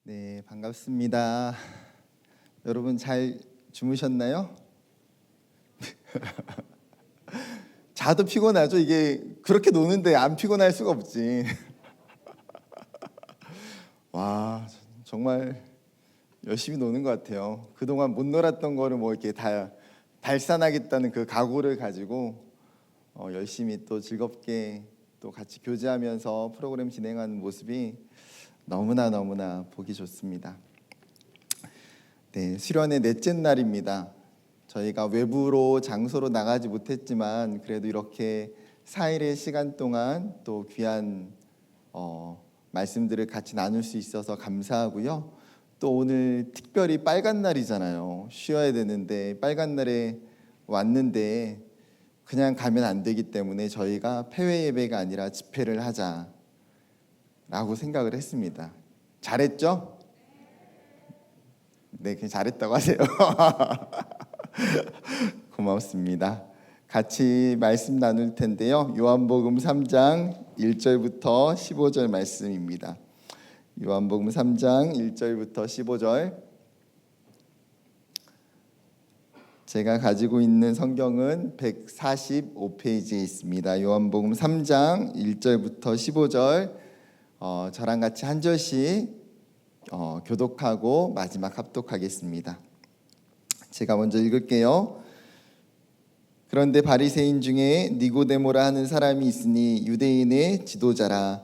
네, 반갑습니다. 여러분 잘 주무셨나요? 자도 피곤하죠. 이게 그렇게 노는데 안 피곤할 수가 없지. 와, 정말 열심히 노는 것 같아요. 그동안 못 놀았던 거를 뭐 이렇게 다 달산하겠다는 그 각오를 가지고 열심히 또 즐겁게 또 같이 교제하면서 프로그램 진행하는 모습이 너무나 보기 좋습니다. 네, 수련의 넷째 날입니다. 저희가 외부로 장소로 나가지 못했지만 그래도 이렇게 4일의 시간 동안 또 귀한 말씀들을 같이 나눌 수 있어서 감사하고요. 또 오늘 특별히 빨간 날이잖아요. 쉬어야 되는데 빨간 날에 왔는데 그냥 가면 안 되기 때문에 저희가 폐회 예배가 아니라 집회를 하자라고 생각을 했습니다. 잘했죠? 네, 그냥 잘했다고 하세요. 고맙습니다. 같이 말씀 나눌 텐데요. 요한복음 3장 1절부터 15절 말씀입니다. 요한복음 3장 1절부터 15절. 제가 가지고 있는 성경은 145페이지에 있습니다. 요한복음 3장 1절부터 15절. 저랑 같이 한 절씩 교독하고 마지막 합독하겠습니다. 제가 먼저 읽을게요. 그런데 바리새인 중에 니고데모라 하는 사람이 있으니 유대인의 지도자라.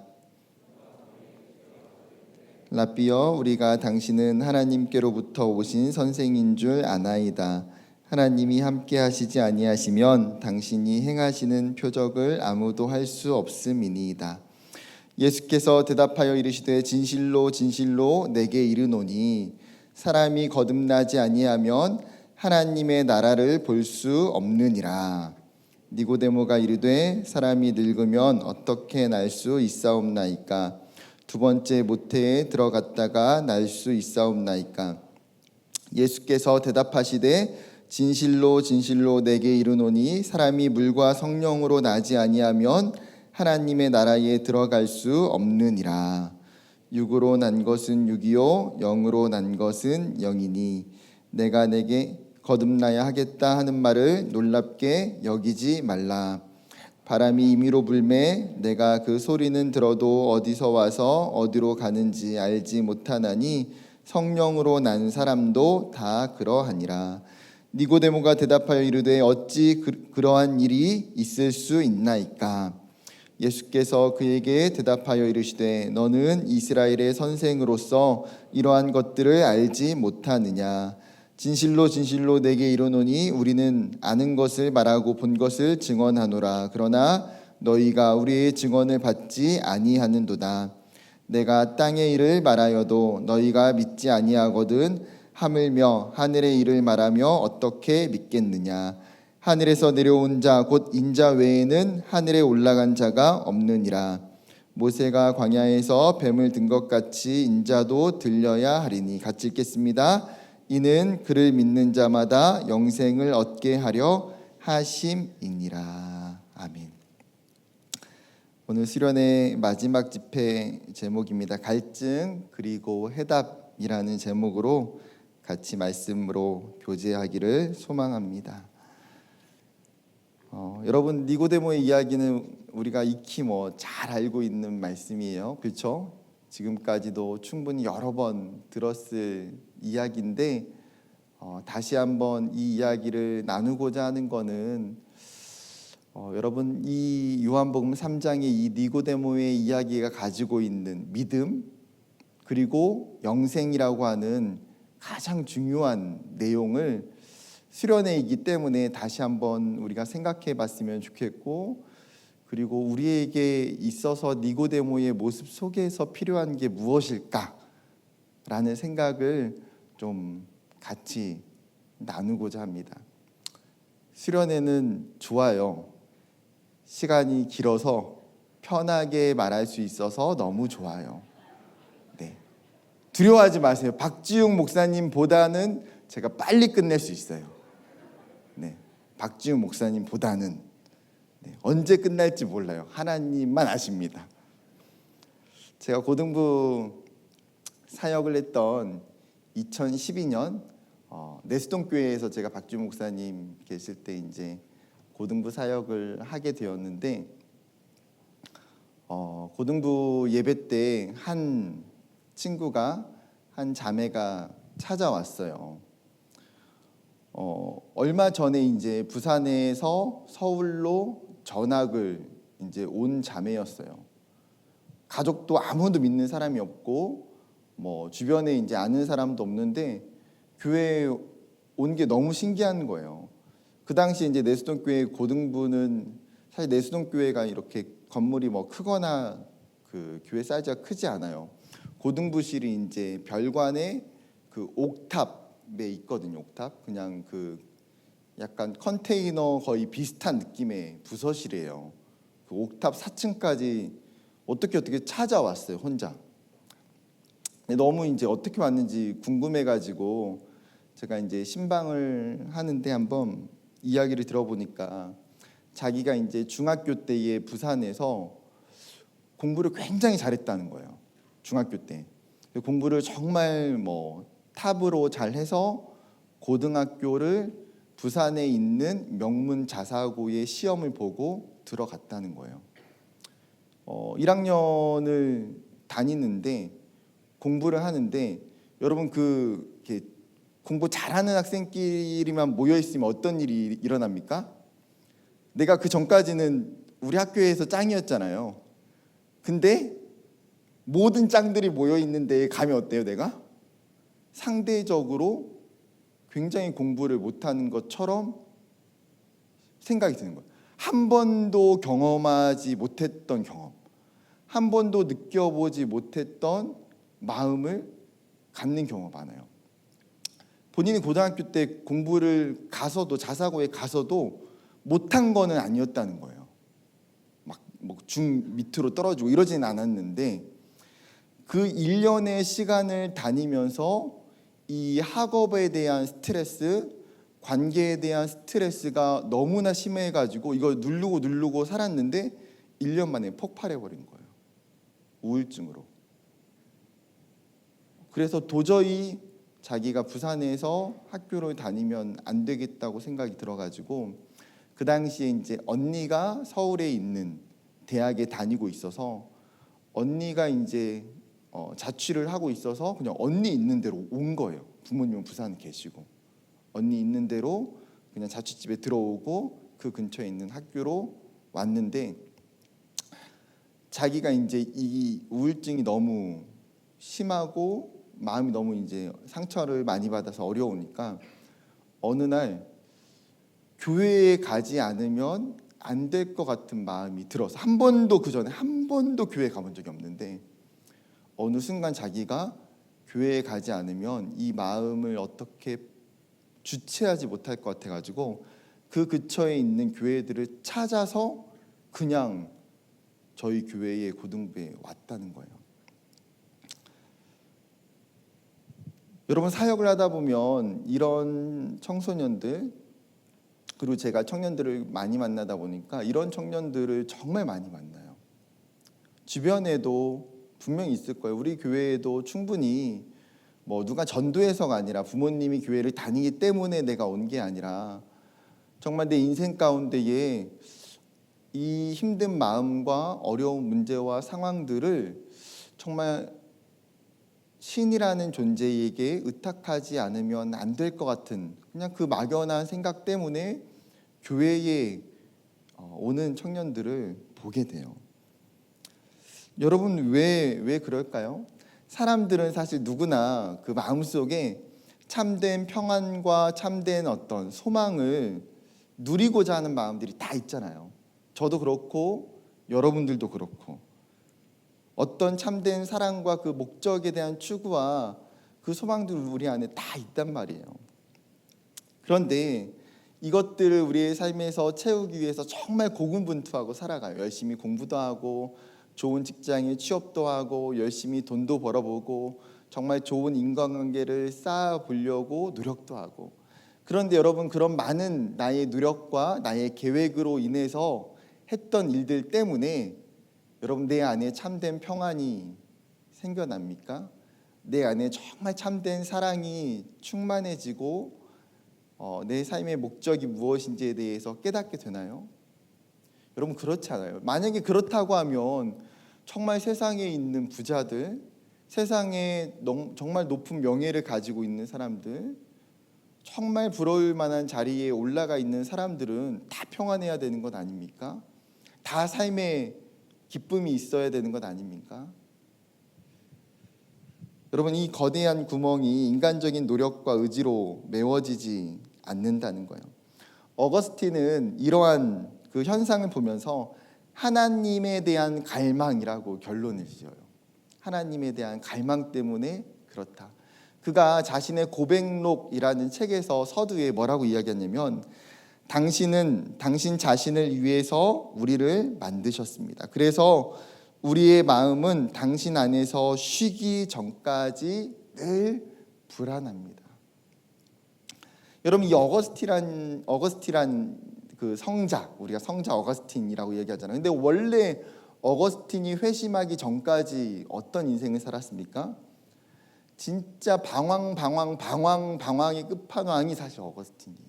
라삐여, 우리가 당신은 하나님께로부터 오신 선생인 줄 아나이다. 하나님이 함께 하시지 아니하시면 당신이 행하시는 표적을 아무도 할 수 없음이니이다. 예수께서 대답하여 이르시되 진실로 진실로 내게 이르노니 사람이 거듭나지 아니하면 하나님의 나라를 볼 수 없느니라. 니고데모가 이르되 사람이 늙으면 어떻게 날 수 있사옵나이까? 두 번째 모태에 들어갔다가 날 수 있사옵나이까? 예수께서 대답하시되 진실로 진실로 내게 이르노니 사람이 물과 성령으로 나지 아니하면 하나님의 나라에 들어갈 수 없느니라. 육으로 난 것은 육이요 영으로 난 것은 영이니 내가 내게 거듭나야 하겠다 하는 말을 놀랍게 여기지 말라. 바람이 임의로 불매 내가 그 소리는 들어도 어디서 와서 어디로 가는지 알지 못하나니 성령으로 난 사람도 다 그러하니라. 니고데모가 대답하여 이르되 어찌 그러한 일이 있을 수 있나이까? 예수께서 그에게 대답하여 이르시되 너는 이스라엘의 선생으로서 이러한 것들을 알지 못하느냐? 진실로 진실로 내게 이르노니 우리는 아는 것을 말하고 본 것을 증언하노라. 그러나 너희가 우리의 증언을 받지 아니하는도다. 내가 땅의 일을 말하여도 너희가 믿지 아니하거든 하물며 하늘의 일을 말하며 어떻게 믿겠느냐? 하늘에서 내려온 자 곧 인자 외에는 하늘에 올라간 자가 없느니라. 모세가 광야에서 뱀을 든 것 같이 인자도 들려야 하리니. 같이 읽겠습니다. 이는 그를 믿는 자마다 영생을 얻게 하려 하심이니라. 아멘. 오늘 수련의 마지막 집회 제목입니다. 갈증 그리고 해답이라는 제목으로 같이 말씀으로 교제하기를 소망합니다. 여러분 니고데모의 이야기는 우리가 익히 잘 알고 있는 말씀이에요. 그렇죠? 지금까지도 충분히 여러 번 들었을 이야기인데 다시 한번 이 이야기를 나누고자 하는 거는 여러분 이 요한복음 3장의 이 니고데모의 이야기가 가지고 있는 믿음 그리고 영생이라고 하는 가장 중요한 내용을 수련회 있기 때문에 다시 한번 우리가 생각해 봤으면 좋겠고, 그리고 우리에게 있어서 니고데모의 모습 속에서 필요한 게 무엇일까 라는 생각을 좀 같이 나누고자 합니다. 수련회는 좋아요. 시간이 길어서 편하게 말할 수 있어서 너무 좋아요. 네. 두려워하지 마세요. 박지웅 목사님보다는 제가 빨리 끝낼 수 있어요. 네, 박지웅 목사님보다는 언제 끝날지 몰라요. 하나님만 아십니다. 제가 고등부 사역을 했던 2012년 내수동 교회에서 제가 박주 목사님 계실 때 이제 고등부 사역을 하게 되었는데 고등부 예배 때 한 친구가 한 자매가 찾아왔어요. 얼마 전에 이제 부산에서 서울로 전학을 이제 온 자매였어요. 가족도 아무도 믿는 사람이 없고 뭐 주변에 이제 아는 사람도 없는데 교회에 온 게 너무 신기한 거예요. 그 당시 이제 내수동 교회 고등부는 사실 내수동 교회가 이렇게 건물이 뭐 크거나 그 교회 사이즈가 크지 않아요. 고등부실이 이제 별관에 그 옥탑에 있거든요. 옥탑 그냥 그 약간 컨테이너 거의 비슷한 느낌의 부서실이에요. 그 옥탑 4층까지 어떻게 찾아왔어요, 혼자. 너무 이제 어떻게 왔는지 궁금해가지고 제가 이제 신방을 하는데 한번 이야기를 들어보니까 자기가 이제 중학교 때에 부산에서 공부를 굉장히 잘했다는 거예요. 중학교 때 공부를 정말 뭐 탑으로 잘해서 고등학교를 부산에 있는 명문 자사고의 시험을 보고 들어갔다는 거예요. 1학년을 다니는데 공부를 하는데 여러분 이렇게 공부 잘하는 학생끼리만 모여 있으면 어떤 일이 일어납니까? 내가 그 전까지는 우리 학교에서 짱이었잖아요. 근데 모든 짱들이 모여 있는데 가면 어때요, 내가? 상대적으로 굉장히 공부를 못하는 것처럼 생각이 드는 거예요. 한 번도 경험하지 못했던 경험, 한 번도 느껴보지 못했던 마음을 갖는 경우가 많아요. 본인이 고등학교 때 공부를 가서도 자사고에 가서도 못한 거는 아니었다는 거예요. 막 중 밑으로 떨어지고 이러지는 않았는데 그 1년의 시간을 다니면서 이 학업에 대한 스트레스, 관계에 대한 스트레스가 너무나 심해가지고 이걸 누르고 살았는데 1년 만에 폭발해버린 거예요. 우울증으로. 그래서 도저히 자기가 부산에서 학교를 다니면 안 되겠다고 생각이 들어가지고 그 당시에 이제 언니가 서울에 있는 대학에 다니고 있어서 언니가 이제 자취를 하고 있어서 그냥 언니 있는 데로 온 거예요. 부모님은 부산 계시고 언니 있는 데로 그냥 자취집에 들어오고 그 근처에 있는 학교로 왔는데 자기가 이제 이 우울증이 너무 심하고 마음이 너무 이제 상처를 많이 받아서 어려우니까 어느 날 교회에 가지 않으면 안 될 것 같은 마음이 들어서 그 전에 한 번도 교회 가본 적이 없는데 어느 순간 자기가 교회에 가지 않으면 이 마음을 어떻게 주체하지 못할 것 같아가지고 그 근처에 있는 교회들을 찾아서 그냥 저희 교회의 고등부에 왔다는 거예요. 여러분 사역을 하다 보면 이런 청소년들 그리고 제가 청년들을 많이 만나다 보니까 이런 청년들을 정말 많이 만나요. 주변에도 분명히 있을 거예요. 우리 교회에도 충분히 뭐 누가 전도해서가 아니라 부모님이 교회를 다니기 때문에 내가 온 게 아니라 정말 내 인생 가운데에 이 힘든 마음과 어려운 문제와 상황들을 정말 신이라는 존재에게 의탁하지 않으면 안 될 것 같은 그냥 그 막연한 생각 때문에 교회에 오는 청년들을 보게 돼요. 여러분 왜 그럴까요? 사람들은 사실 누구나 그 마음속에 참된 평안과 참된 어떤 소망을 누리고자 하는 마음들이 다 있잖아요. 저도 그렇고 여러분들도 그렇고 어떤 참된 사랑과 그 목적에 대한 추구와 그 소망들이 우리 안에 다 있단 말이에요. 그런데 이것들을 우리의 삶에서 채우기 위해서 정말 고군분투하고 살아가요. 열심히 공부도 하고 좋은 직장에 취업도 하고 열심히 돈도 벌어보고 정말 좋은 인간관계를 쌓아보려고 노력도 하고 그런데 여러분 그런 많은 나의 노력과 나의 계획으로 인해서 했던 일들 때문에 여러분 내 안에 참된 평안이 생겨납니까? 내 안에 정말 참된 사랑이 충만해지고 내 삶의 목적이 무엇인지에 대해서 깨닫게 되나요? 여러분, 그렇지 않아요. 만약에 그렇다고 하면 정말 세상에 있는 부자들, 세상에 정말 높은 명예를 가지고 있는 사람들, 정말 부러울 만한 자리에 올라가 있는 사람들은 다 평안해야 되는 것 아닙니까? 다 삶에 기쁨이 있어야 되는 것 아닙니까? 여러분, 이 거대한 구멍이 인간적인 노력과 의지로 메워지지 않는다는 거예요. 어거스틴은 이러한 그 현상을 보면서 하나님에 대한 갈망이라고 결론을 지어요. 하나님에 대한 갈망 때문에 그렇다. 그가 자신의 고백록이라는 책에서 서두에 뭐라고 이야기하냐면, 당신은 당신 자신을 위해서 우리를 만드셨습니다. 그래서 우리의 마음은 당신 안에서 쉬기 전까지 늘 불안합니다. 여러분, 이 어거스티란 그 성자, 우리가 성자 어거스틴이라고 얘기하잖아요. 근데 원래 어거스틴이 회심하기 전까지 어떤 인생을 살았습니까? 진짜 방황의 끝판왕이 사실 어거스틴이에요.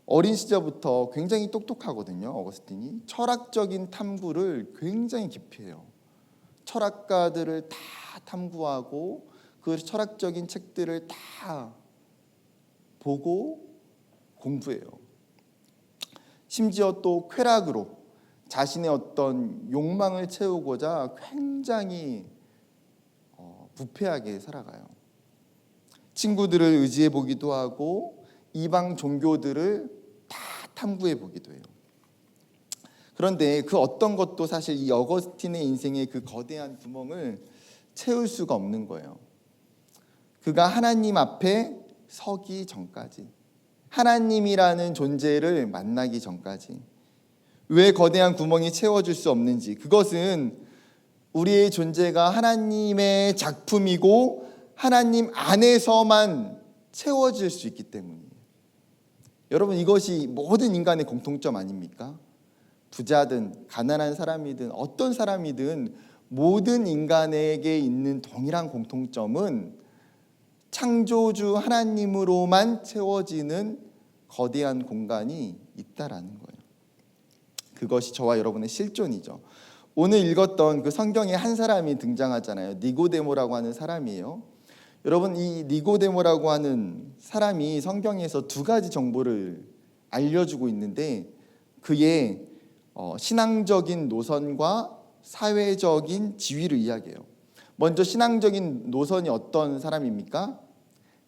어린 시절부터 굉장히 똑똑하거든요. 어거스틴이 철학적인 탐구를 굉장히 깊이 해요. 철학가들을 다 탐구하고 그 철학적인 책들을 다 보고 공부해요. 심지어 또 쾌락으로 자신의 어떤 욕망을 채우고자 굉장히 부패하게 살아가요. 친구들을 의지해 보기도 하고 이방 종교들을 다 탐구해 보기도 해요. 그런데 그 어떤 것도 사실 이 어거스틴의 인생의 그 거대한 구멍을 채울 수가 없는 거예요. 그가 하나님 앞에 서기 전까지, 하나님이라는 존재를 만나기 전까지. 왜 거대한 구멍이 채워질 수 없는지, 그것은 우리의 존재가 하나님의 작품이고 하나님 안에서만 채워질 수 있기 때문이에요. 여러분, 이것이 모든 인간의 공통점 아닙니까? 부자든 가난한 사람이든 어떤 사람이든 모든 인간에게 있는 동일한 공통점은 창조주 하나님으로만 채워지는 거대한 공간이 있다라는 거예요. 그것이 저와 여러분의 실존이죠. 오늘 읽었던 그 성경에 한 사람이 등장하잖아요. 니고데모라고 하는 사람이에요. 여러분, 이 니고데모라고 하는 사람이 성경에서 두 가지 정보를 알려주고 있는데, 그의 신앙적인 노선과 사회적인 지위를 이야기해요. 먼저 신앙적인 노선이 어떤 사람입니까?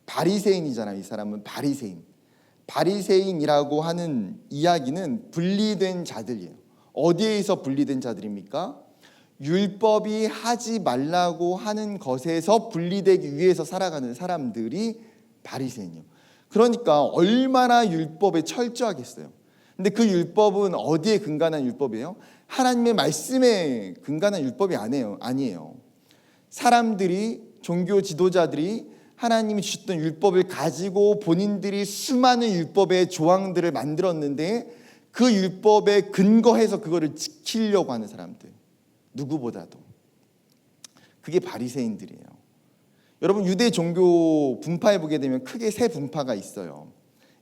바리새인이잖아요. 이 사람은 바리새인이라고 하는 이야기는 분리된 자들이에요. 어디에서 분리된 자들입니까? 율법이 하지 말라고 하는 것에서 분리되기 위해서 살아가는 사람들이 바리새인이에요. 그러니까 얼마나 율법에 철저하겠어요. 근데 그 율법은 어디에 근간한 율법이에요? 하나님의 말씀에 근간한 율법이 아니에요. 사람들이, 종교 지도자들이 하나님이 주셨던 율법을 가지고 본인들이 수많은 율법의 조항들을 만들었는데 그 율법에 근거해서 그거를 지키려고 하는 사람들, 누구보다도. 그게 바리새인들이에요. 여러분, 유대 종교 분파에 보게 되면 크게 세 분파가 있어요.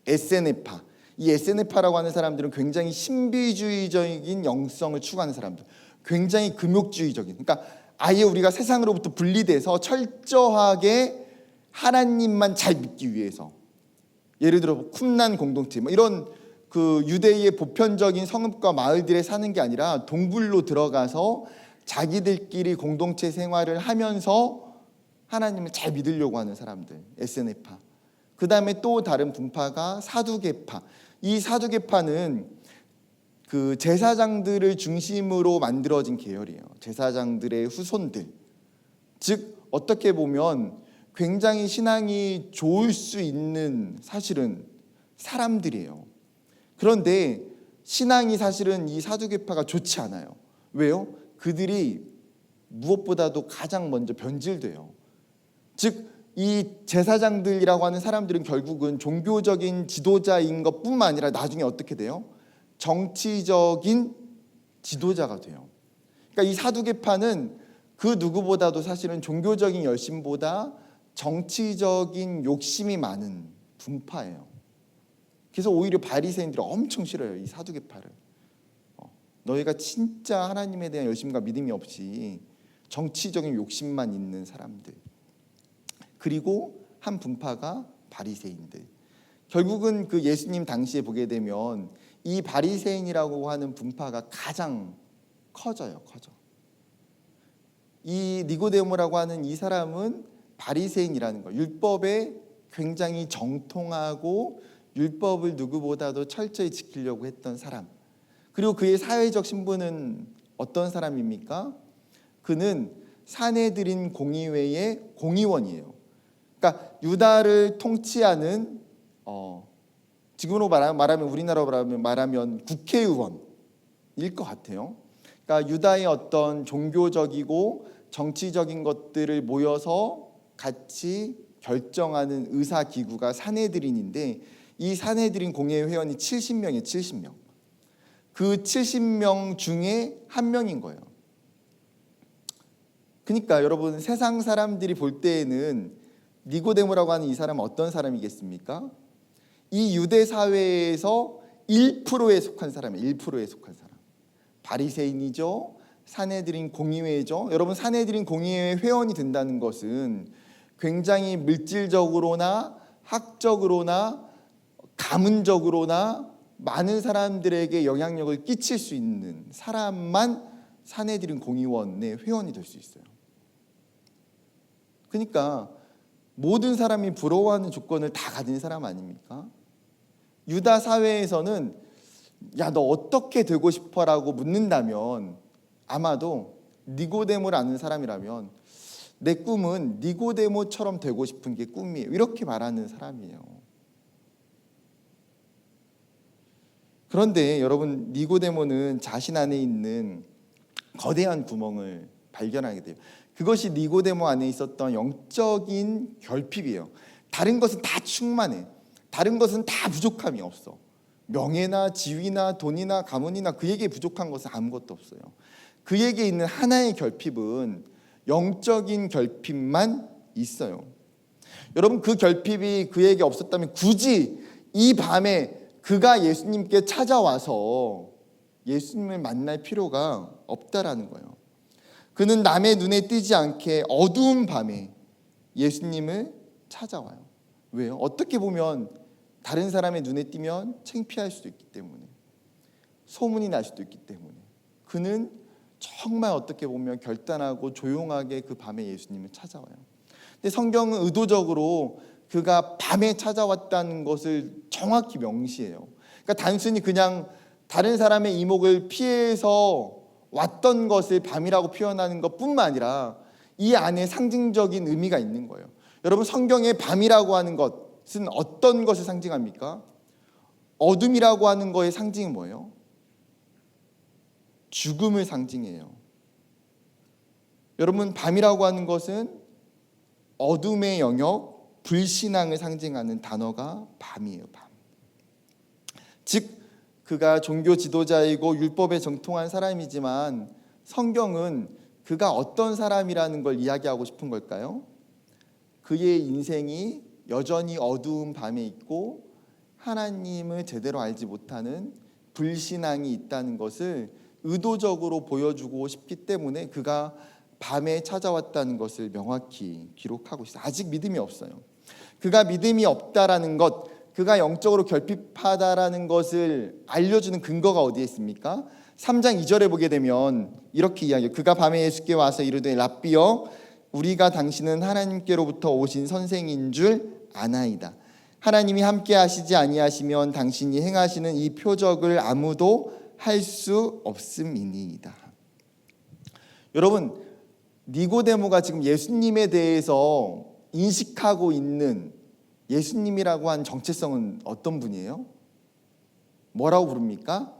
에세네파. 이 에세네파라고 하는 사람들은 굉장히 신비주의적인 영성을 추구하는 사람들, 굉장히 금욕주의적인, 그러니까 아예 우리가 세상으로부터 분리돼서 철저하게 하나님만 잘 믿기 위해서, 예를 들어 쿰난 공동체, 이런 그 유대의 보편적인 성읍과 마을들에 사는 게 아니라 동굴로 들어가서 자기들끼리 공동체 생활을 하면서 하나님을 잘 믿으려고 하는 사람들, 에세네파. 그 다음에 또 다른 분파가 사두개파. 이 사두개파는 그 제사장들을 중심으로 만들어진 계열이에요. 제사장들의 후손들. 즉 어떻게 보면 굉장히 신앙이 좋을 수 있는 사실은 사람들이에요. 그런데 신앙이 사실은 이 사두개파가 좋지 않아요. 왜요? 그들이 무엇보다도 가장 먼저 변질돼요. 즉 이 제사장들이라고 하는 사람들은 결국은 종교적인 지도자인 것뿐만 아니라 나중에 어떻게 돼요? 정치적인 지도자가 돼요. 그러니까 이 사두개파는 그 누구보다도 사실은 종교적인 열심보다 정치적인 욕심이 많은 분파예요. 그래서 오히려 바리새인들이 엄청 싫어요, 이 사두개파를. 너희가 진짜 하나님에 대한 열심과 믿음이 없이 정치적인 욕심만 있는 사람들. 그리고 한 분파가 바리새인들. 결국은 그 예수님 당시에 보게 되면 이 바리새인이라고 하는 분파가 가장 커져요. 이 니고데모라고 하는 이 사람은 바리새인이라는 거, 율법에 굉장히 정통하고 율법을 누구보다도 철저히 지키려고 했던 사람. 그리고 그의 사회적 신분은 어떤 사람입니까? 그는 산헤드린 공의회의 공의원이에요. 그러니까 유다를 통치하는 지금으로 말하면 우리나라로 말하면 국회의원일 것 같아요. 그러니까 유다의 어떤 종교적이고 정치적인 것들을 모여서 같이 결정하는 의사 기구가 산헤드린인데, 이 산헤드린 공회의 회원이 70명이에요. 70명. 그 70명 중에 한 명인 거예요. 그러니까 여러분, 세상 사람들이 볼 때에는 니고데모라고 하는 이 사람은 어떤 사람이겠습니까? 이 유대 사회에서 1%에 속한 사람이에요. 1%에 속한 사람. 바리새인이죠. 산헤드린 공의회죠. 여러분, 산헤드린 공의회 회원이 된다는 것은 굉장히 물질적으로나 학적으로나 가문적으로나 많은 사람들에게 영향력을 끼칠 수 있는 사람만 산헤드린 공의원의 회원이 될 수 있어요. 그러니까 모든 사람이 부러워하는 조건을 다 가진 사람 아닙니까? 유다 사회에서는 야, 너 어떻게 되고 싶어라고 묻는다면 아마도 니고데모를 아는 사람이라면 내 꿈은 니고데모처럼 되고 싶은 게 꿈이에요, 이렇게 말하는 사람이에요. 그런데 여러분, 니고데모는 자신 안에 있는 거대한 구멍을 발견하게 돼요. 그것이 니고데모 안에 있었던 영적인 결핍이에요. 다른 것은 다 충만해. 다른 것은 다 부족함이 없어. 명예나 지위나 돈이나 가문이나 그에게 부족한 것은 아무것도 없어요. 그에게 있는 하나의 결핍은 영적인 결핍만 있어요. 여러분, 그 결핍이 그에게 없었다면 굳이 이 밤에 그가 예수님께 찾아와서 예수님을 만날 필요가 없다라는 거예요. 그는 남의 눈에 띄지 않게 어두운 밤에 예수님을 찾아와요. 왜요? 어떻게 보면 다른 사람의 눈에 띄면 창피할 수도 있기 때문에, 소문이 날 수도 있기 때문에. 그는 정말 어떻게 보면 결단하고 조용하게 그 밤에 예수님을 찾아와요. 근데 성경은 의도적으로 그가 밤에 찾아왔다는 것을 정확히 명시해요. 그러니까 단순히 그냥 다른 사람의 이목을 피해서 왔던 것을 밤이라고 표현하는 것뿐만 아니라 이 안에 상징적인 의미가 있는 거예요. 여러분, 성경의 밤이라고 하는 것은 어떤 것을 상징합니까? 어둠이라고 하는 거의 상징이 뭐예요? 죽음을 상징해요. 여러분, 밤이라고 하는 것은 어둠의 영역, 불신앙을 상징하는 단어가 밤이에요. 밤. 즉, 그가 종교 지도자이고 율법에 정통한 사람이지만 성경은 그가 어떤 사람이라는 걸 이야기하고 싶은 걸까요? 그의 인생이 여전히 어두운 밤에 있고 하나님을 제대로 알지 못하는 불신앙이 있다는 것을 의도적으로 보여주고 싶기 때문에 그가 밤에 찾아왔다는 것을 명확히 기록하고 있어요. 아직 믿음이 없어요. 그가 믿음이 없다라는 것, 그가 영적으로 결핍하다라는 것을 알려주는 근거가 어디에 있습니까? 3장 2절에 보게 되면 이렇게 이야기해요. 그가 밤에 예수께 와서 이르되 랍비여, 우리가 당신은 하나님께로부터 오신 선생인 줄 아나이다. 하나님이 함께 하시지 아니하시면 당신이 행하시는 이 표적을 아무도 할 수 없음이니이다. 여러분, 니고데모가 지금 예수님에 대해서 인식하고 있는 예수님이라고 한 정체성은 어떤 분이에요? 뭐라고 부릅니까?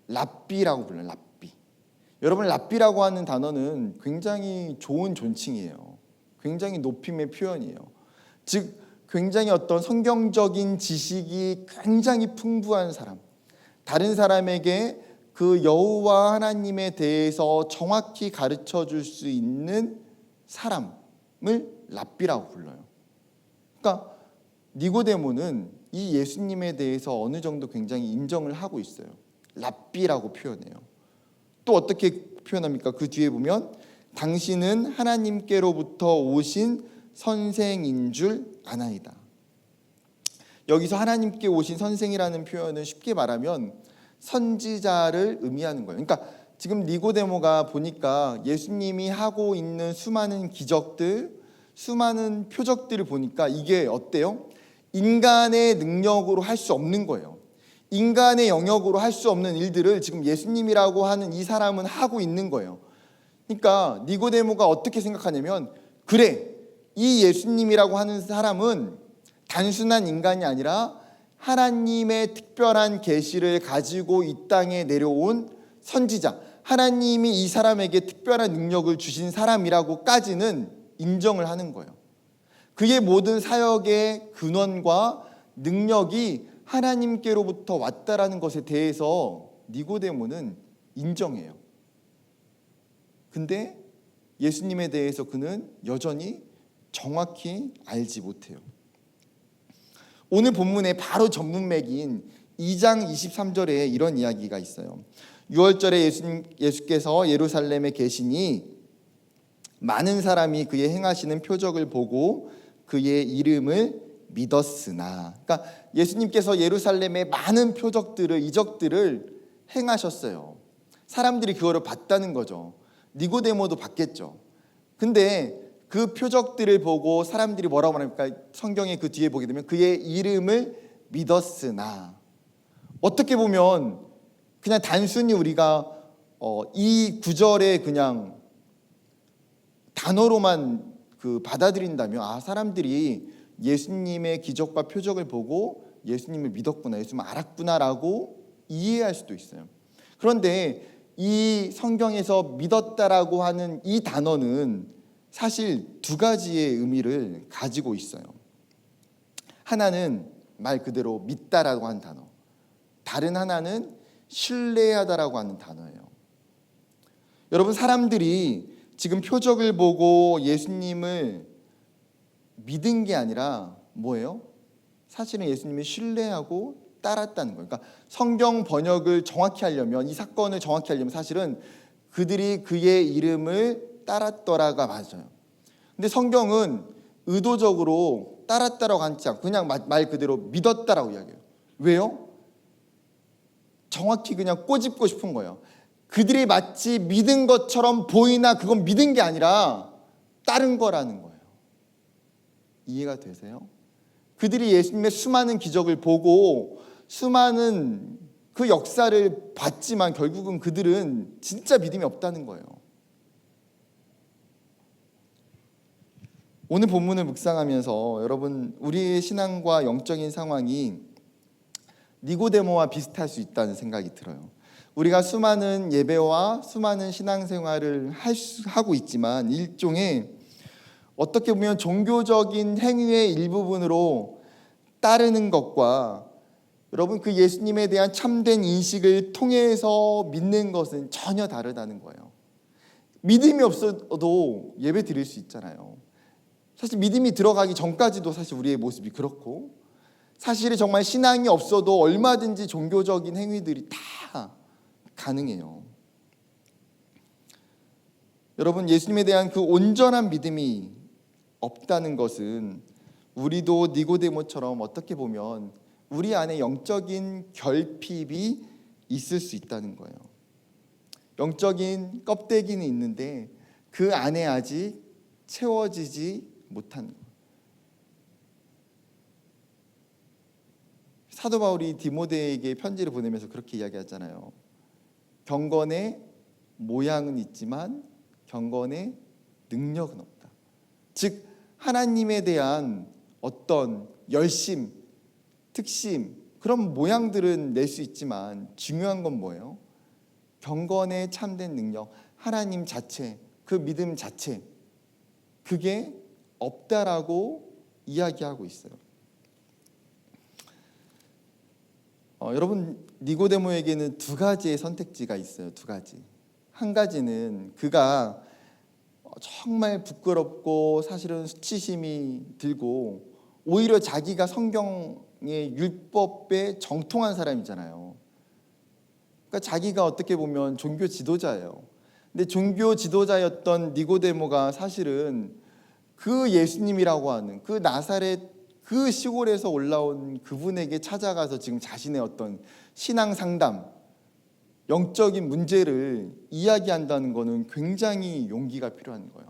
랍비라고 불러요. 랍비. 여러분, 랍비라고 하는 단어는 굉장히 좋은 존칭이에요. 굉장히 높임의 표현이에요. 즉, 굉장히 어떤 성경적인 지식이 굉장히 풍부한 사람, 다른 사람에게 그 여호와 하나님에 대해서 정확히 가르쳐 줄 수 있는 사람을 랍비라고 불러요. 그러니까 니고데모는 이 예수님에 대해서 어느 정도 굉장히 인정을 하고 있어요. 랍비라고 표현해요. 또 어떻게 표현합니까? 그 뒤에 보면 당신은 하나님께로부터 오신 선생인 줄 아나이다. 여기서 하나님께 오신 선생이라는 표현은 쉽게 말하면 선지자를 의미하는 거예요. 그러니까 지금 니고데모가 보니까 예수님이 하고 있는 수많은 기적들, 수많은 표적들을 보니까 이게 어때요? 인간의 능력으로 할 수 없는 거예요. 인간의 영역으로 할 수 없는 일들을 지금 예수님이라고 하는 이 사람은 하고 있는 거예요. 그러니까 니고데모가 어떻게 생각하냐면, 그래, 이 예수님이라고 하는 사람은 단순한 인간이 아니라 하나님의 특별한 계시를 가지고 이 땅에 내려온 선지자, 하나님이 이 사람에게 특별한 능력을 주신 사람이라고까지는 인정을 하는 거예요. 그의 모든 사역의 근원과 능력이 하나님께로부터 왔다라는 것에 대해서 니고데모는 인정해요. 근데 예수님에 대해서 그는 여전히 정확히 알지 못해요. 오늘 본문의 바로 전문맥인 2장 23절에 이런 이야기가 있어요. 6월절에 예수께서 예루살렘에 계시니 많은 사람이 그의 행하시는 표적을 보고 그의 이름을 믿었으나, 그러니까 예수님께서 예루살렘에 많은 표적들을, 이적들을 행하셨어요. 사람들이 그거를 봤다는 거죠. 니고데모도 봤겠죠. 근데 그 표적들을 보고 사람들이 뭐라고 말합니까? 성경의 그 뒤에 보게 되면 그의 이름을 믿었으나, 어떻게 보면 그냥 단순히 우리가 이 구절에 그냥 단어로만 받아들인다면, 사람들이 예수님의 기적과 표적을 보고 예수님을 믿었구나, 예수님을 알았구나라고 이해할 수도 있어요. 그런데 이 성경에서 믿었다라고 하는 이 단어는 사실 두 가지의 의미를 가지고 있어요. 하나는 말 그대로 믿다라고 하는 단어, 다른 하나는 신뢰하다라고 하는 단어예요. 여러분, 사람들이 지금 표적을 보고 예수님을 믿은 게 아니라 뭐예요? 사실은 예수님을 신뢰하고 따랐다는 거예요. 그러니까 성경 번역을 정확히 하려면, 이 사건을 정확히 하려면 사실은 그들이 그의 이름을 따랐더라가 맞아요. 근데 성경은 의도적으로 따랐다라고 하지 않고 그냥 말 그대로 믿었다라고 이야기해요. 왜요? 정확히 그냥 꼬집고 싶은 거예요. 그들이 마치 믿은 것처럼 보이나 그건 믿은 게 아니라 따른 거라는 거예요. 이해가 되세요? 그들이 예수님의 수많은 기적을 보고 수많은 그 역사를 봤지만 결국은 그들은 진짜 믿음이 없다는 거예요. 오늘 본문을 묵상하면서 여러분, 우리의 신앙과 영적인 상황이 니고데모와 비슷할 수 있다는 생각이 들어요. 우리가 수많은 예배와 수많은 신앙생활을 하고 있지만 일종의 어떻게 보면 종교적인 행위의 일부분으로 따르는 것과 여러분 그 예수님에 대한 참된 인식을 통해서 믿는 것은 전혀 다르다는 거예요. 믿음이 없어도 예배 드릴 수 있잖아요. 사실 믿음이 들어가기 전까지도 사실 우리의 모습이 그렇고, 사실은 정말 신앙이 없어도 얼마든지 종교적인 행위들이 다 가능해요. 여러분, 예수님에 대한 그 온전한 믿음이 없다는 것은 우리도 니고데모처럼 어떻게 보면 우리 안에 영적인 결핍이 있을 수 있다는 거예요. 영적인 껍데기는 있는데 그 안에 아직 채워지지 못하는 거예요. 사도 바울이 디모데에게 편지를 보내면서 그렇게 이야기하잖아요. 경건의 모양은 있지만 경건의 능력은 없다. 즉 하나님에 대한 어떤 열심, 특심, 그런 모양들은 낼 수 있지만 중요한 건 뭐예요? 경건의 참된 능력, 하나님 자체, 그 믿음 자체, 그게 없다라고 이야기하고 있어요. 여러분, 니고데모에게는 두 가지의 선택지가 있어요. 두 가지. 한 가지는 그가 정말 부끄럽고 사실은 수치심이 들고 오히려 자기가 성경의 율법에 정통한 사람이잖아요. 그러니까 자기가 어떻게 보면 종교 지도자예요. 근데 종교 지도자였던 니고데모가 사실은 그 예수님이라고 하는 그 나사렛 그 시골에서 올라온 그분에게 찾아가서 지금 자신의 어떤 신앙 상담, 영적인 문제를 이야기한다는 것은 굉장히 용기가 필요한 거예요.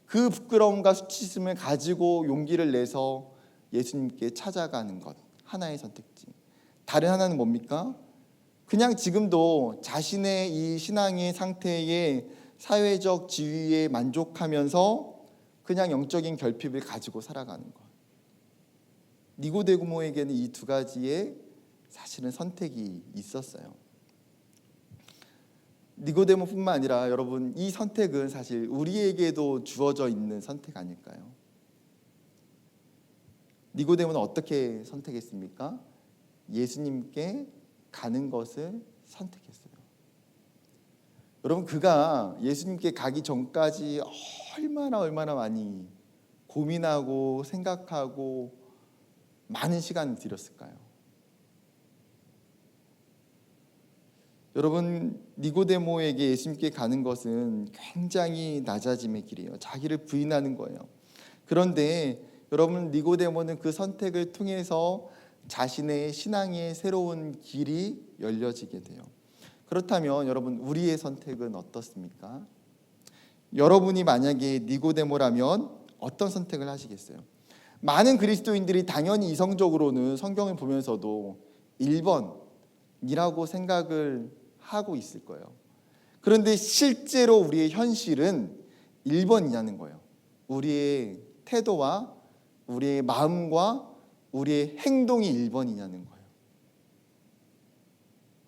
그 부끄러움과 수치심을 가지고 용기를 내서 예수님께 찾아가는 것, 하나의 선택지. 다른 하나는 뭡니까? 그냥 지금도 자신의 이 신앙의 상태에 사회적 지위에 만족하면서 그냥 영적인 결핍을 가지고 살아가는 것. 니고데모에게는 이 두 가지의 사실은 선택이 있었어요. 니고데모뿐만 아니라 여러분, 이 선택은 사실 우리에게도 주어져 있는 선택 아닐까요? 니고데모는 어떻게 선택했습니까? 예수님께 가는 것을 선택했어요. 여러분, 그가 예수님께 가기 전까지 얼마나 많이 고민하고 생각하고 많은 시간을 들였을까요? 여러분, 니고데모에게 예수님께 가는 것은 굉장히 낮아짐의 길이에요. 자기를 부인하는 거예요. 그런데 여러분, 니고데모는 그 선택을 통해서 자신의 신앙의 새로운 길이 열려지게 돼요. 그렇다면 여러분, 우리의 선택은 어떻습니까? 여러분이 만약에 니고데모라면 어떤 선택을 하시겠어요? 많은 그리스도인들이 당연히 이성적으로는 성경을 보면서도 1번이라고 생각을 하고 있을 거예요. 그런데 실제로 우리의 현실은 1번이냐는 거예요. 우리의 태도와 우리의 마음과 우리의 행동이 1번이냐는 거예요.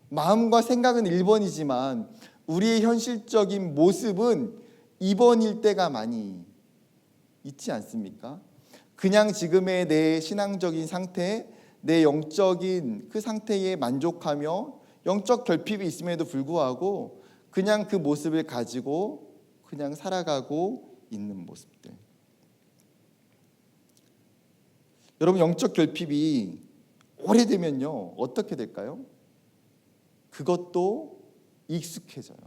마음과 생각은 1번이지만 우리의 현실적인 모습은 2번일 때가 많이 있지 않습니까? 그냥 지금의 내 신앙적인 상태, 내 영적인 그 상태에 만족하며 영적 결핍이 있음에도 불구하고 그냥 그 모습을 가지고 그냥 살아가고 있는 모습들. 여러분, 영적 결핍이 오래되면요 어떻게 될까요? 그것도 익숙해져요.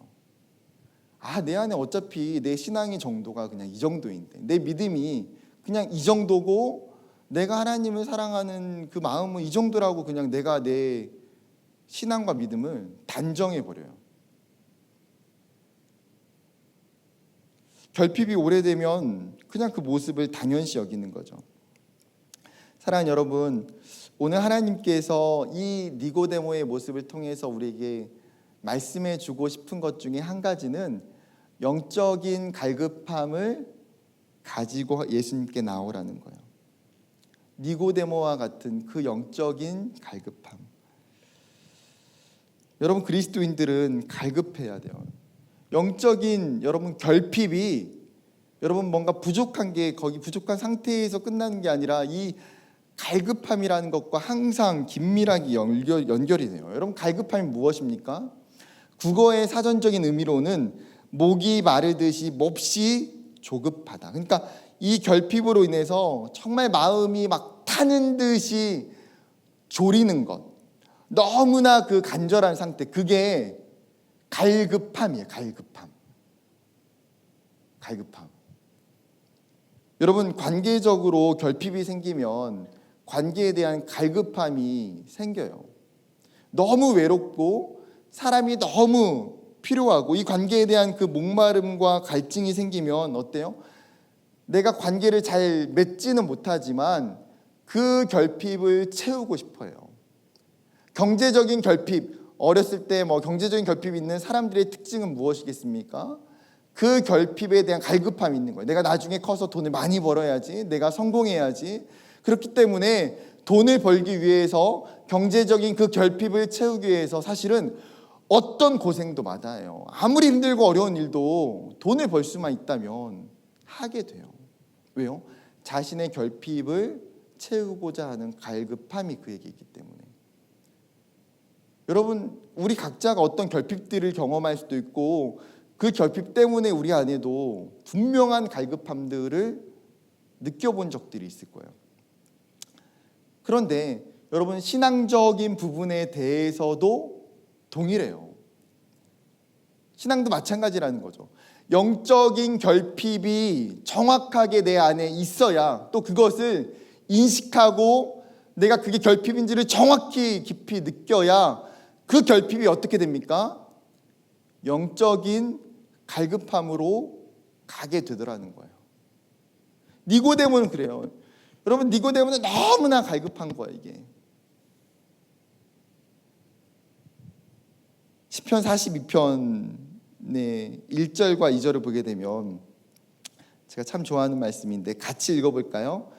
내 안에 어차피 내 신앙의 정도가 그냥 이 정도인데, 내 믿음이 그냥 이 정도고, 내가 하나님을 사랑하는 그 마음은 이 정도라고 그냥 내가 내 신앙과 믿음을 단정해 버려요. 결핍이 오래되면 그냥 그 모습을 당연시 여기는 거죠. 사랑하는 여러분, 오늘 하나님께서 이 니고데모의 모습을 통해서 우리에게 말씀해 주고 싶은 것 중에 한 가지는 영적인 갈급함을 가지고 예수님께 나오라는 거예요. 니고데모와 같은 그 영적인 갈급함. 여러분, 그리스도인들은 갈급해야 돼요. 영적인 여러분 결핍이 여러분 뭔가 부족한 게 거기 부족한 상태에서 끝나는 게 아니라 이 갈급함이라는 것과 항상 긴밀하게 연결이 돼요. 여러분, 갈급함이 무엇입니까? 국어의 사전적인 의미로는 목이 마르듯이 몹시 조급하다. 그러니까 이 결핍으로 인해서 정말 마음이 막 타는 듯이 졸이는 것, 너무나 그 간절한 상태, 그게 갈급함이에요. 갈급함. 여러분, 관계적으로 결핍이 생기면 관계에 대한 갈급함이 생겨요. 너무 외롭고 사람이 너무 필요하고 이 관계에 대한 그 목마름과 갈증이 생기면 어때요? 내가 관계를 잘 맺지는 못하지만 그 결핍을 채우고 싶어요. 경제적인 결핍, 어렸을 때 경제적인 결핍이 있는 사람들의 특징은 무엇이겠습니까? 그 결핍에 대한 갈급함이 있는 거예요. 내가 나중에 커서 돈을 많이 벌어야지, 내가 성공해야지. 그렇기 때문에 돈을 벌기 위해서 경제적인 그 결핍을 채우기 위해서 사실은 어떤 고생도 마다해요. 아무리 힘들고 어려운 일도 돈을 벌 수만 있다면 하게 돼요. 왜요? 자신의 결핍을 채우고자 하는 갈급함이 그에게 있기 때문에. 여러분, 우리 각자가 어떤 결핍들을 경험할 수도 있고 그 결핍 때문에 우리 안에도 분명한 갈급함들을 느껴본 적들이 있을 거예요. 그런데 여러분, 신앙적인 부분에 대해서도 동일해요. 신앙도 마찬가지라는 거죠. 영적인 결핍이 정확하게 내 안에 있어야 또 그것을 인식하고 내가 그게 결핍인지를 정확히 깊이 느껴야 그 결핍이 어떻게 됩니까? 영적인 갈급함으로 가게 되더라는 거예요. 니고데모는 그래요. 여러분, 니고데모는 너무나 갈급한 거예요, 이게. 시편 42편의 1절과 2절을 보게 되면 제가 참 좋아하는 말씀인데 같이 읽어볼까요?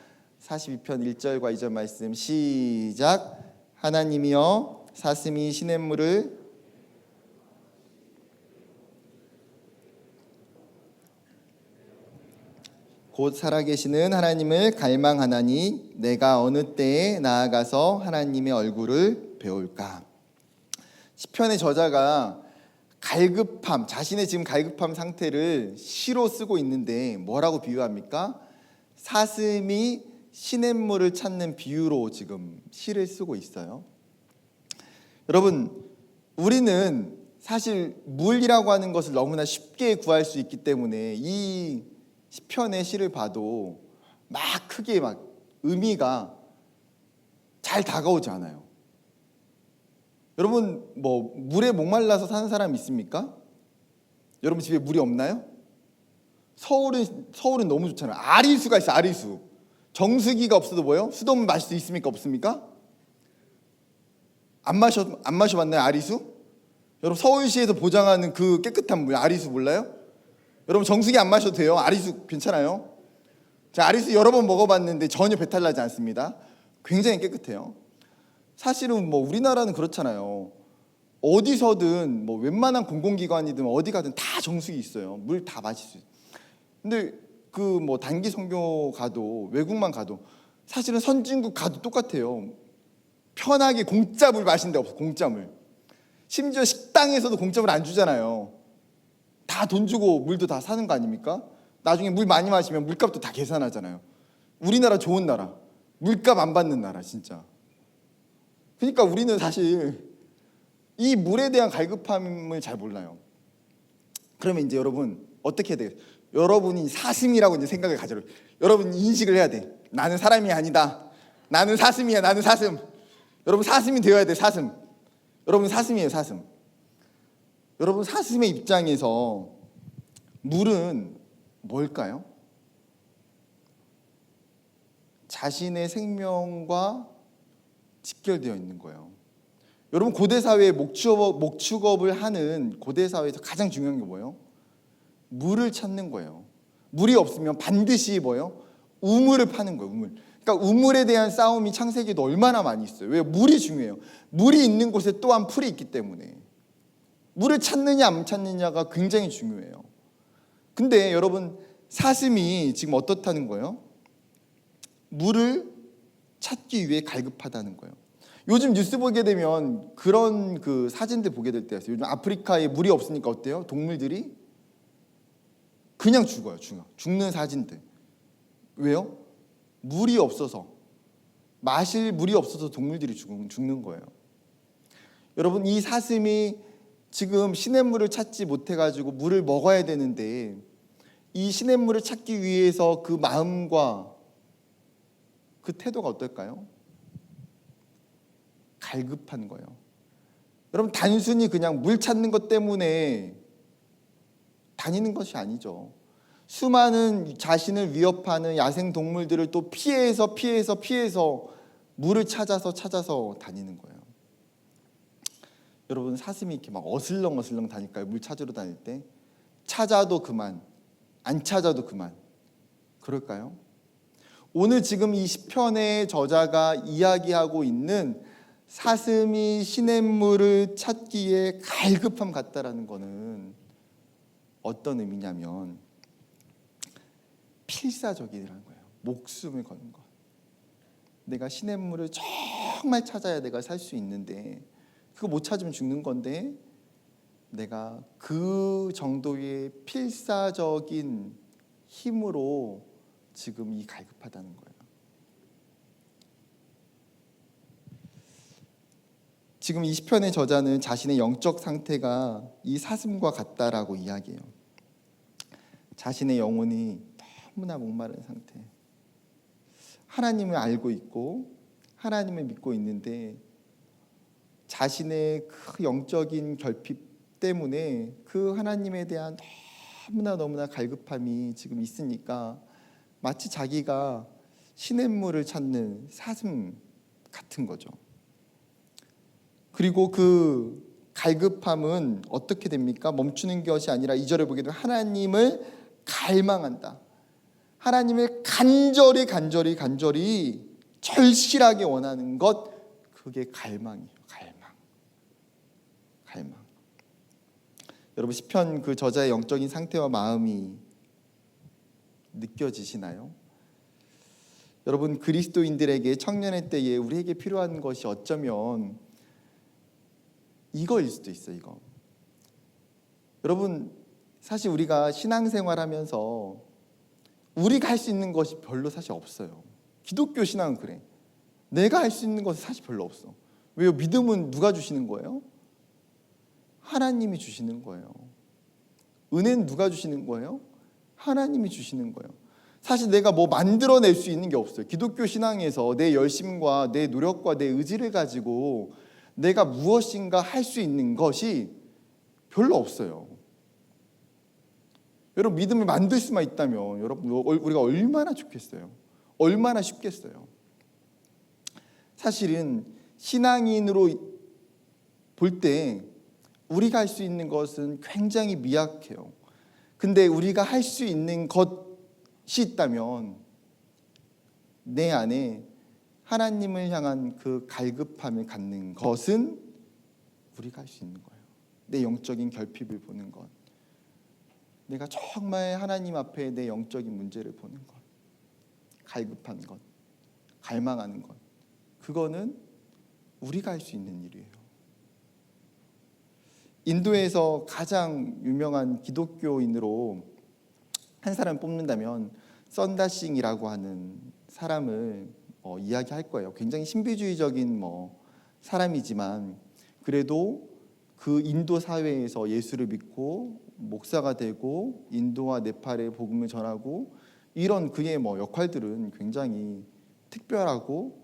42편 1절과 2절 말씀 시작. 하나님이여 사슴이 시냇물을 곧 살아계시는 하나님을 갈망하나니 내가 어느 때에 나아가서 하나님의 얼굴을 배울까. 시편의 저자가 갈급함, 자신의 지금 갈급함 상태를 시로 쓰고 있는데 뭐라고 비유합니까? 사슴이 시냇물을 찾는 비유로 지금 시를 쓰고 있어요. 여러분, 우리는 사실 물이라고 하는 것을 너무나 쉽게 구할 수 있기 때문에 이 시편의 시를 봐도 막 크게 막 의미가 잘 다가오지 않아요. 여러분, 뭐 물에 목말라서 사는 사람 있습니까? 여러분 집에 물이 없나요? 서울은 너무 좋잖아요. 아리수가 있어, 아리수. 정수기가 없어도 뭐요? 수돗물 마실 수 있습니까? 없습니까? 안 마셔봤나요, 아리수? 여러분, 서울시에서 보장하는 그 깨끗한 물, 아리수 몰라요? 여러분, 정수기 안 마셔도 돼요. 아리수 괜찮아요. 제가 아리수 여러 번 먹어봤는데 전혀 배탈 나지 않습니다. 굉장히 깨끗해요. 사실은 뭐 우리나라는 그렇잖아요. 어디서든 뭐 웬만한 공공기관이든 어디 가든 다 정수기 있어요. 물 다 마실 수 있어요. 근데 그 뭐 단기 선교 가도 외국만 가도 사실은 선진국 가도 똑같아요. 편하게 공짜 물 마신 데 없어. 공짜 물. 심지어 식당에서도 공짜 물 안 주잖아요. 다 돈 주고 물도 다 사는 거 아닙니까? 나중에 물 많이 마시면 물값도 다 계산하잖아요. 우리나라 좋은 나라. 물값 안 받는 나라 진짜. 그러니까 우리는 사실 이 물에 대한 갈급함을 잘 몰라요. 그러면 이제 여러분 어떻게 해야 돼요? 여러분이 사슴이라고 이제 생각을 가져요. 여러분 인식을 해야 돼. 나는 사람이 아니다. 나는 사슴이야. 나는 사슴. 여러분 사슴이 되어야 돼. 사슴. 여러분 사슴이에요. 사슴. 여러분 사슴의 입장에서 물은 뭘까요? 자신의 생명과 직결되어 있는 거예요. 여러분 고대 사회에 목축업을 하는 고대 사회에서 가장 중요한 게 뭐예요? 물을 찾는 거예요. 물이 없으면 반드시 뭐예요? 우물을 파는 거예요. 우물. 그러니까 우물에 대한 싸움이 창세기에도 얼마나 많이 있어요. 왜? 물이 중요해요. 물이 있는 곳에 또한 풀이 있기 때문에 물을 찾느냐 안 찾느냐가 굉장히 중요해요. 근데 여러분 사슴이 지금 어떻다는 거예요? 물을 찾기 위해 갈급하다는 거예요. 요즘 뉴스 보게 되면 그런 그 사진들 보게 될 때가 있어요. 요즘 아프리카에 물이 없으니까 어때요? 동물들이 그냥 죽어요. 죽는 사진들. 왜요? 물이 없어서, 마실 물이 없어서 동물들이 죽는 거예요. 여러분 이 사슴이 지금 시냇물을 찾지 못해가지고 물을 먹어야 되는데 이 시냇물을 찾기 위해서 그 마음과 그 태도가 어떨까요? 갈급한 거예요. 여러분 단순히 그냥 물 찾는 것 때문에 다니는 것이 아니죠. 수많은 자신을 위협하는 야생 동물들을 또 피해서 물을 찾아서 다니는 거예요. 여러분 사슴이 이렇게 막 어슬렁 다닐까요? 물 찾으러 다닐 때 찾아도 그만, 안 찾아도 그만. 그럴까요? 오늘 지금 이 시편의 저자가 이야기하고 있는 사슴이 시냇물을 찾기에 갈급함 같다라는 것은 어떤 의미냐면 필사적이라는 거예요. 목숨을 거는 것. 내가 시냇물을 정말 찾아야 내가 살 수 있는데 그거 못 찾으면 죽는 건데 내가 그 정도의 필사적인 힘으로 지금 이 갈급하다는 거예요. 지금 이 시편의 저자는 자신의 영적 상태가 이 사슴과 같다라고 이야기해요. 자신의 영혼이 너무나 목마른 상태. 하나님을 알고 있고 하나님을 믿고 있는데 자신의 그 영적인 결핍 때문에 그 하나님에 대한 너무나 갈급함이 지금 있으니까 마치 자기가 시냇물을 찾는 사슴 같은 거죠. 그리고 그 갈급함은 어떻게 됩니까? 멈추는 것이 아니라 2절에 보게 되면 하나님을 갈망한다. 하나님을 간절히 절실하게 원하는 것, 그게 갈망이에요. 갈망. 여러분 시편 그 저자의 영적인 상태와 마음이 느껴지시나요? 여러분 그리스도인들에게 청년의 때에 우리에게 필요한 것이 어쩌면 이거일 수도 있어요. 이거. 여러분 사실 우리가 신앙생활하면서 우리가 할 수 있는 것이 별로 사실 없어요. 기독교 신앙은 그래. 내가 할 수 있는 것은 사실 별로 없어. 왜요? 믿음은 누가 주시는 거예요? 하나님이 주시는 거예요. 은혜는 누가 주시는 거예요? 하나님이 주시는 거예요. 사실 내가 뭐 만들어낼 수 있는 게 없어요. 기독교 신앙에서 내 열심과 내 노력과 내 의지를 가지고 내가 무엇인가 할 수 있는 것이 별로 없어요. 여러분 믿음을 만들 수만 있다면 여러분 우리가 얼마나 좋겠어요. 얼마나 쉽겠어요. 사실은 신앙인으로 볼 때 우리가 할 수 있는 것은 굉장히 미약해요. 근데 우리가 할 수 있는 것이 있다면 내 안에 하나님을 향한 그 갈급함을 갖는 것은 우리가 할 수 있는 거예요. 내 영적인 결핍을 보는 것, 내가 정말 하나님 앞에 내 영적인 문제를 보는 것, 갈급한 것, 갈망하는 것, 그거는 우리가 할 수 있는 일이에요. 인도에서 가장 유명한 기독교인으로 한 사람 뽑는다면 썬다싱이라고 하는 사람을 이야기할 거예요. 굉장히 신비주의적인 사람이지만 그래도 그 인도 사회에서 예수를 믿고 목사가 되고 인도와 네팔에 복음을 전하고 이런 그의 역할들은 굉장히 특별하고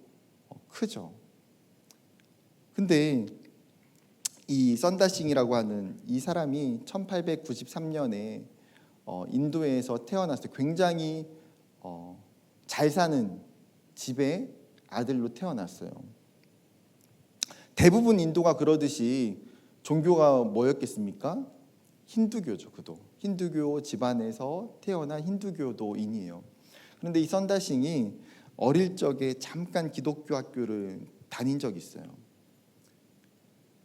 크죠. 근데 이 썬다싱이라고 하는 이 사람이 1893년에 인도에서 태어났어요. 굉장히 잘 사는 집의 아들로 태어났어요. 대부분 인도가 그러듯이 종교가 뭐였겠습니까? 힌두교죠. 그도 힌두교 집안에서 태어난 힌두교도인이에요. 그런데 이 썬다싱이 어릴 적에 잠깐 기독교 학교를 다닌 적이 있어요.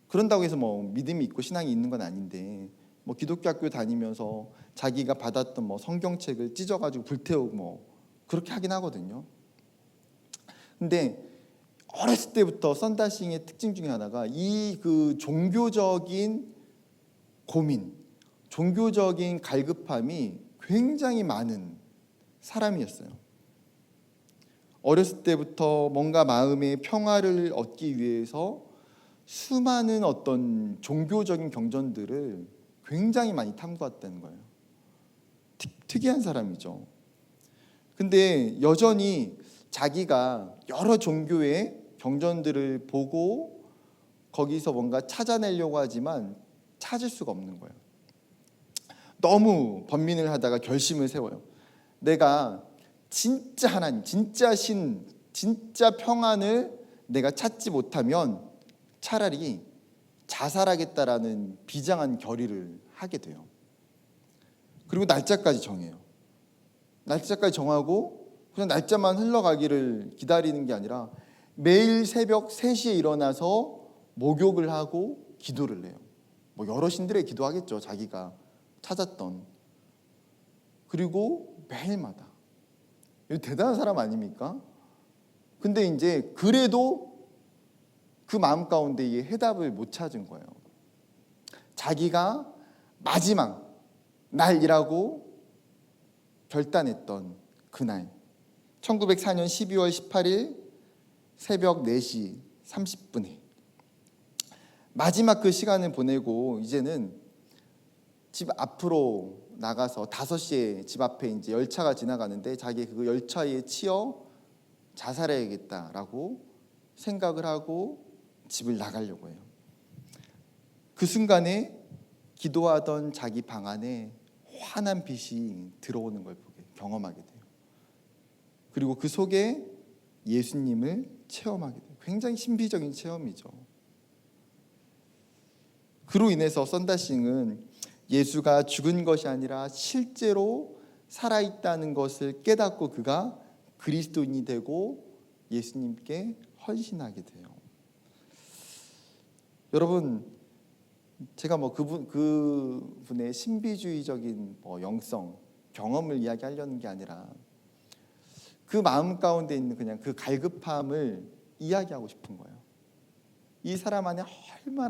그런다고 해서 믿음이 있고 신앙이 있는 건 아닌데 기독교 학교 다니면서 자기가 받았던 성경책을 찢어가지고 불태우고 그렇게 하긴 하거든요. 근데 어렸을 때부터 썬다싱의 특징 중에 하나가 이 그 종교적인 고민, 종교적인 갈급함이 굉장히 많은 사람이었어요. 어렸을 때부터 뭔가 마음의 평화를 얻기 위해서 수많은 어떤 종교적인 경전들을 굉장히 많이 탐구했다는 거예요. 특이한 사람이죠. 근데 여전히 자기가 여러 종교의 경전들을 보고 거기서 뭔가 찾아내려고 하지만 찾을 수가 없는 거예요. 너무 번민을 하다가 결심을 세워요. 내가 진짜 하나님, 진짜 신, 진짜 평안을 내가 찾지 못하면 차라리 자살하겠다라는 비장한 결의를 하게 돼요. 그리고 날짜까지 정해요. 날짜까지 정하고 그냥 날짜만 흘러가기를 기다리는 게 아니라 매일 새벽 3시에 일어나서 목욕을 하고 기도를 해요. 여러 신들의 기도하겠죠. 자기가 찾았던. 그리고 매일마다. 대단한 사람 아닙니까? 근데 이제 그래도 그 마음 가운데 이 해답을 못 찾은 거예요. 자기가 마지막 날이라고 결단했던 그날, 1904년 12월 18일 새벽 4시 30분에 마지막 그 시간을 보내고 이제는 집 앞으로 나가서 5시에 집 앞에 이제 열차가 지나가는데 자기 그 열차에 치여 자살해야겠다라고 생각을 하고 집을 나가려고 해요. 그 순간에 기도하던 자기 방 안에 환한 빛이 들어오는 걸 경험하게 돼요. 그리고 그 속에 예수님을 체험하게 돼요. 굉장히 신비적인 체험이죠. 그로 인해서 썬다싱은 예수가 죽은 것이 아니라 실제로 살아있다는 것을 깨닫고 그가 그리스도인이 되고 예수님께 헌신하게 돼요. 여러분, 제가 그분의 신비주의적인 영성, 경험을 이야기하려는 게 아니라 그 마음 가운데 있는 그냥 그 갈급함을 이야기하고 싶은 거예요. 이 사람 안에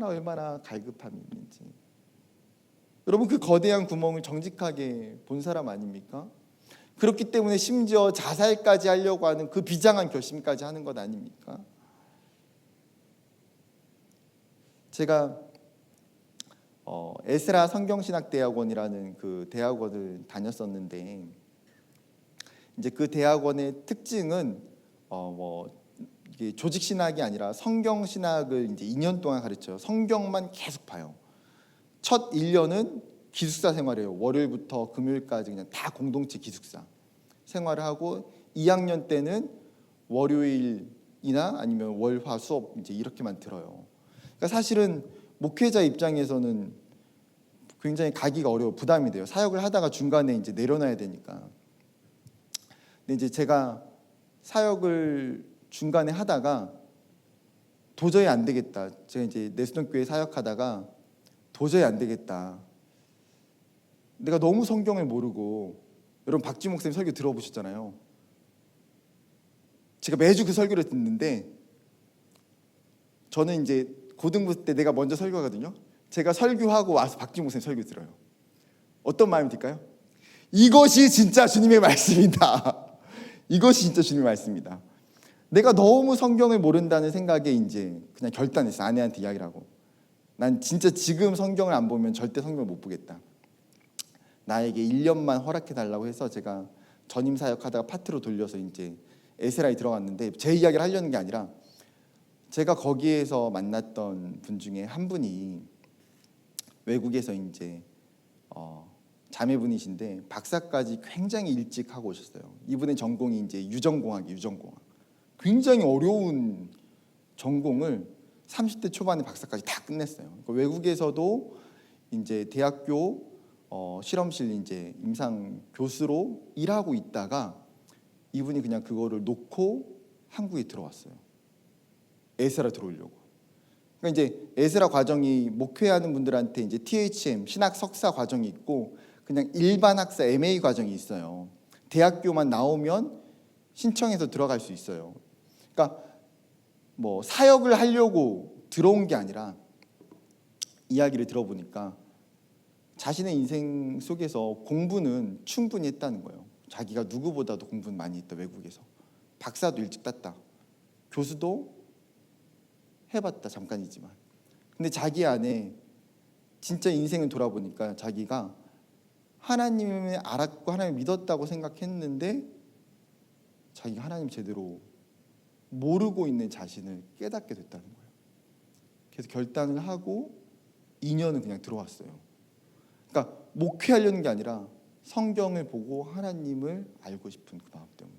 얼마나 갈급함이 있는지. 여러분, 그 거대한 구멍을 정직하게 본 사람 아닙니까? 그렇기 때문에 심지어 자살까지 하려고 하는 그 비장한 결심까지 하는 것 아닙니까? 제가 에스라 성경신학대학원이라는 그 대학원을 다녔었는데, 이제 그 대학원의 특징은 이게 조직 신학이 아니라 성경 신학을 이제 2년 동안 가르쳐요. 성경만 계속 봐요. 첫 1년은 기숙사 생활이에요. 월요일부터 금요일까지 그냥 다 공동체 기숙사 생활을 하고, 2학년 때는 월요일이나 아니면 월, 화, 수업 이제 이렇게만 들어요. 그러니까 사실은 목회자 입장에서는 굉장히 가기가 어려워, 부담이 돼요. 사역을 하다가 중간에 이제 내려놔야 되니까. 근데 이제 제가 사역을 중간에 하다가 도저히 안 되겠다. 제가 이제 내수동교회 사역하다가 도저히 안 되겠다. 내가 너무 성경을 모르고, 여러분 박지목 목사님 설교 들어보셨잖아요. 제가 매주 그 설교를 듣는데, 저는 이제 고등부 때 내가 먼저 설교하거든요. 제가 설교하고 와서 박지목 목사님 설교 들어요. 어떤 마음이 들까요? 이것이 진짜 주님의 말씀이다. 이것이 진짜 주님의 말씀이다. 내가 너무 성경을 모른다는 생각에 이제 그냥 결단했어. 아내한테 이야기를 하고, 난 진짜 지금 성경을 안 보면 절대 성경을 못 보겠다. 나에게 1년만 허락해 달라고 해서 제가 전임 사역하다가 파트로 돌려서 이제 에스라에 들어갔는데, 제 이야기를 하려는 게 아니라 제가 거기에서 만났던 분 중에 한 분이 외국에서 이제 자매분이신데 박사까지 굉장히 일찍 하고 오셨어요. 이분의 전공이 이제 유전공학이에요. 유전공학. 굉장히 어려운 전공을 30대 초반에 박사까지 다 끝냈어요. 그러니까 외국에서도 이제 대학교 실험실 이제 임상 교수로 일하고 있다가 이분이 그냥 그거를 놓고 한국에 들어왔어요. 에스라 들어오려고. 그러니까 이제 에스라 과정이 목회하는 분들한테 이제 THM 신학 석사 과정이 있고, 그냥 일반 학사 MA 과정이 있어요. 대학교만 나오면 신청해서 들어갈 수 있어요. 그러니까 사역을 하려고 들어온 게 아니라, 이야기를 들어보니까 자신의 인생 속에서 공부는 충분히 했다는 거예요. 자기가 누구보다도 공부는 많이 했다. 외국에서 박사도 일찍 땄다. 교수도 해봤다. 잠깐이지만. 근데 자기 안에 진짜 인생을 돌아보니까 자기가 하나님을 알았고 하나님을 믿었다고 생각했는데 자기가 하나님 제대로 모르고 있는 자신을 깨닫게 됐다는 거예요. 그래서 결단을 하고 2년은 그냥 들어왔어요. 그러니까 목회하려는 게 아니라 성경을 보고 하나님을 알고 싶은 그 마음 때문에.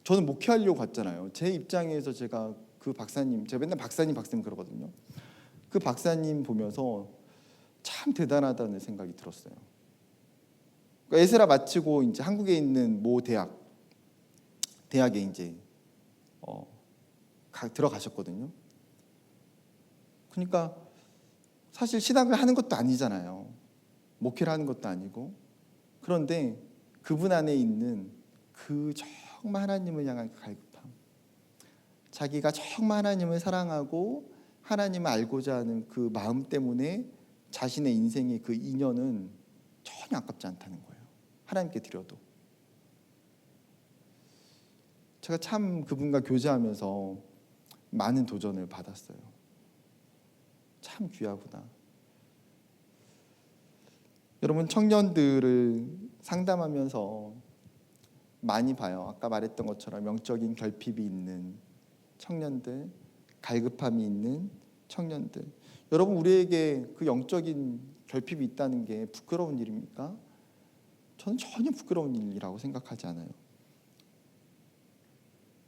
저는 목회하려고 갔잖아요. 제 입장에서 제가 그 박사님, 제가 맨날 박사님 그러거든요. 그 박사님 보면서 참 대단하다는 생각이 들었어요. 그러니까 에스라 마치고 이제 한국에 있는 모 대학에 이제 들어가셨거든요. 그러니까 사실 신학을 하는 것도 아니잖아요. 목회를 하는 것도 아니고. 그런데 그분 안에 있는 그 정말 하나님을 향한 갈급함, 자기가 정말 하나님을 사랑하고 하나님을 알고자 하는 그 마음 때문에 자신의 인생의 그 인연은 전혀 아깝지 않다는 거예요. 하나님께 드려도. 제가 참 그분과 교제하면서 많은 도전을 받았어요. 참 귀하구나. 여러분, 청년들을 상담하면서 많이 봐요. 아까 말했던 것처럼 영적인 결핍이 있는 청년들, 갈급함이 있는 청년들. 여러분, 우리에게 그 영적인 결핍이 있다는 게 부끄러운 일입니까? 저는 전혀 부끄러운 일이라고 생각하지 않아요.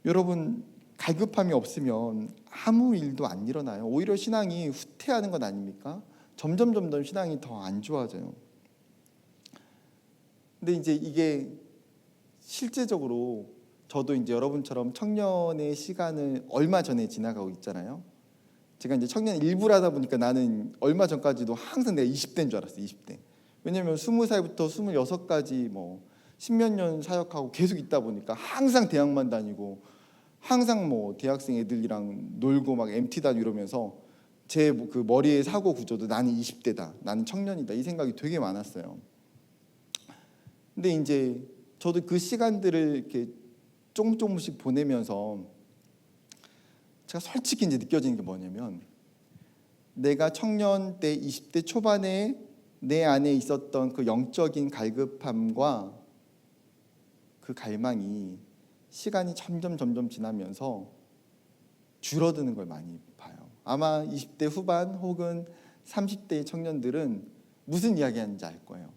여러분, 갈급함이 없으면 아무 일도 안 일어나요. 오히려 신앙이 후퇴하는 것 아닙니까? 점점 신앙이 더 안 좋아져요. 근데 이제 이게 실제적으로 저도 이제 여러분처럼 청년의 시간을 얼마 전에 지나가고 있잖아요. 제가 이제 청년 일부를 하다 보니까 나는 얼마 전까지도 항상 내가 20대인 줄 알았어요. 20대. 왜냐면 20살부터 26까지 뭐 10몇 년 사역하고 계속 있다 보니까 항상 대학만 다니고 항상 뭐 대학생 애들이랑 놀고 막 MT 다니고 이러면서 제 그 머리의 사고 구조도 나는 20대다. 나는 청년이다. 이 생각이 되게 많았어요. 근데 이제 저도 그 시간들을 이렇게 조금씩 보내면서 제가 솔직히 이제 느껴지는 게 뭐냐면, 내가 청년 때 20대 초반에 내 안에 있었던 그 영적인 갈급함과 그 갈망이 시간이 점점 지나면서 줄어드는 걸 많이 봐요. 아마 20대 후반 혹은 30대의 청년들은 무슨 이야기 하는지 알 거예요.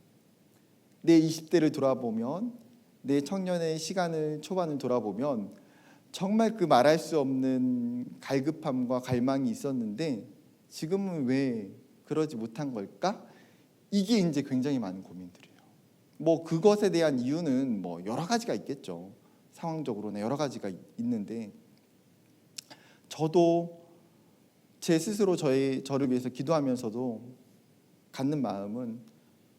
내 20대를 돌아보면, 내 청년의 시간을 초반을 돌아보면 정말 그 말할 수 없는 갈급함과 갈망이 있었는데 지금은 왜 그러지 못한 걸까? 이게 이제 굉장히 많은 고민들이에요. 뭐 그것에 대한 이유는 뭐 여러 가지가 있겠죠. 상황적으로는 여러 가지가 있는데, 저도 제 스스로 저를 위해서 기도하면서도 갖는 마음은,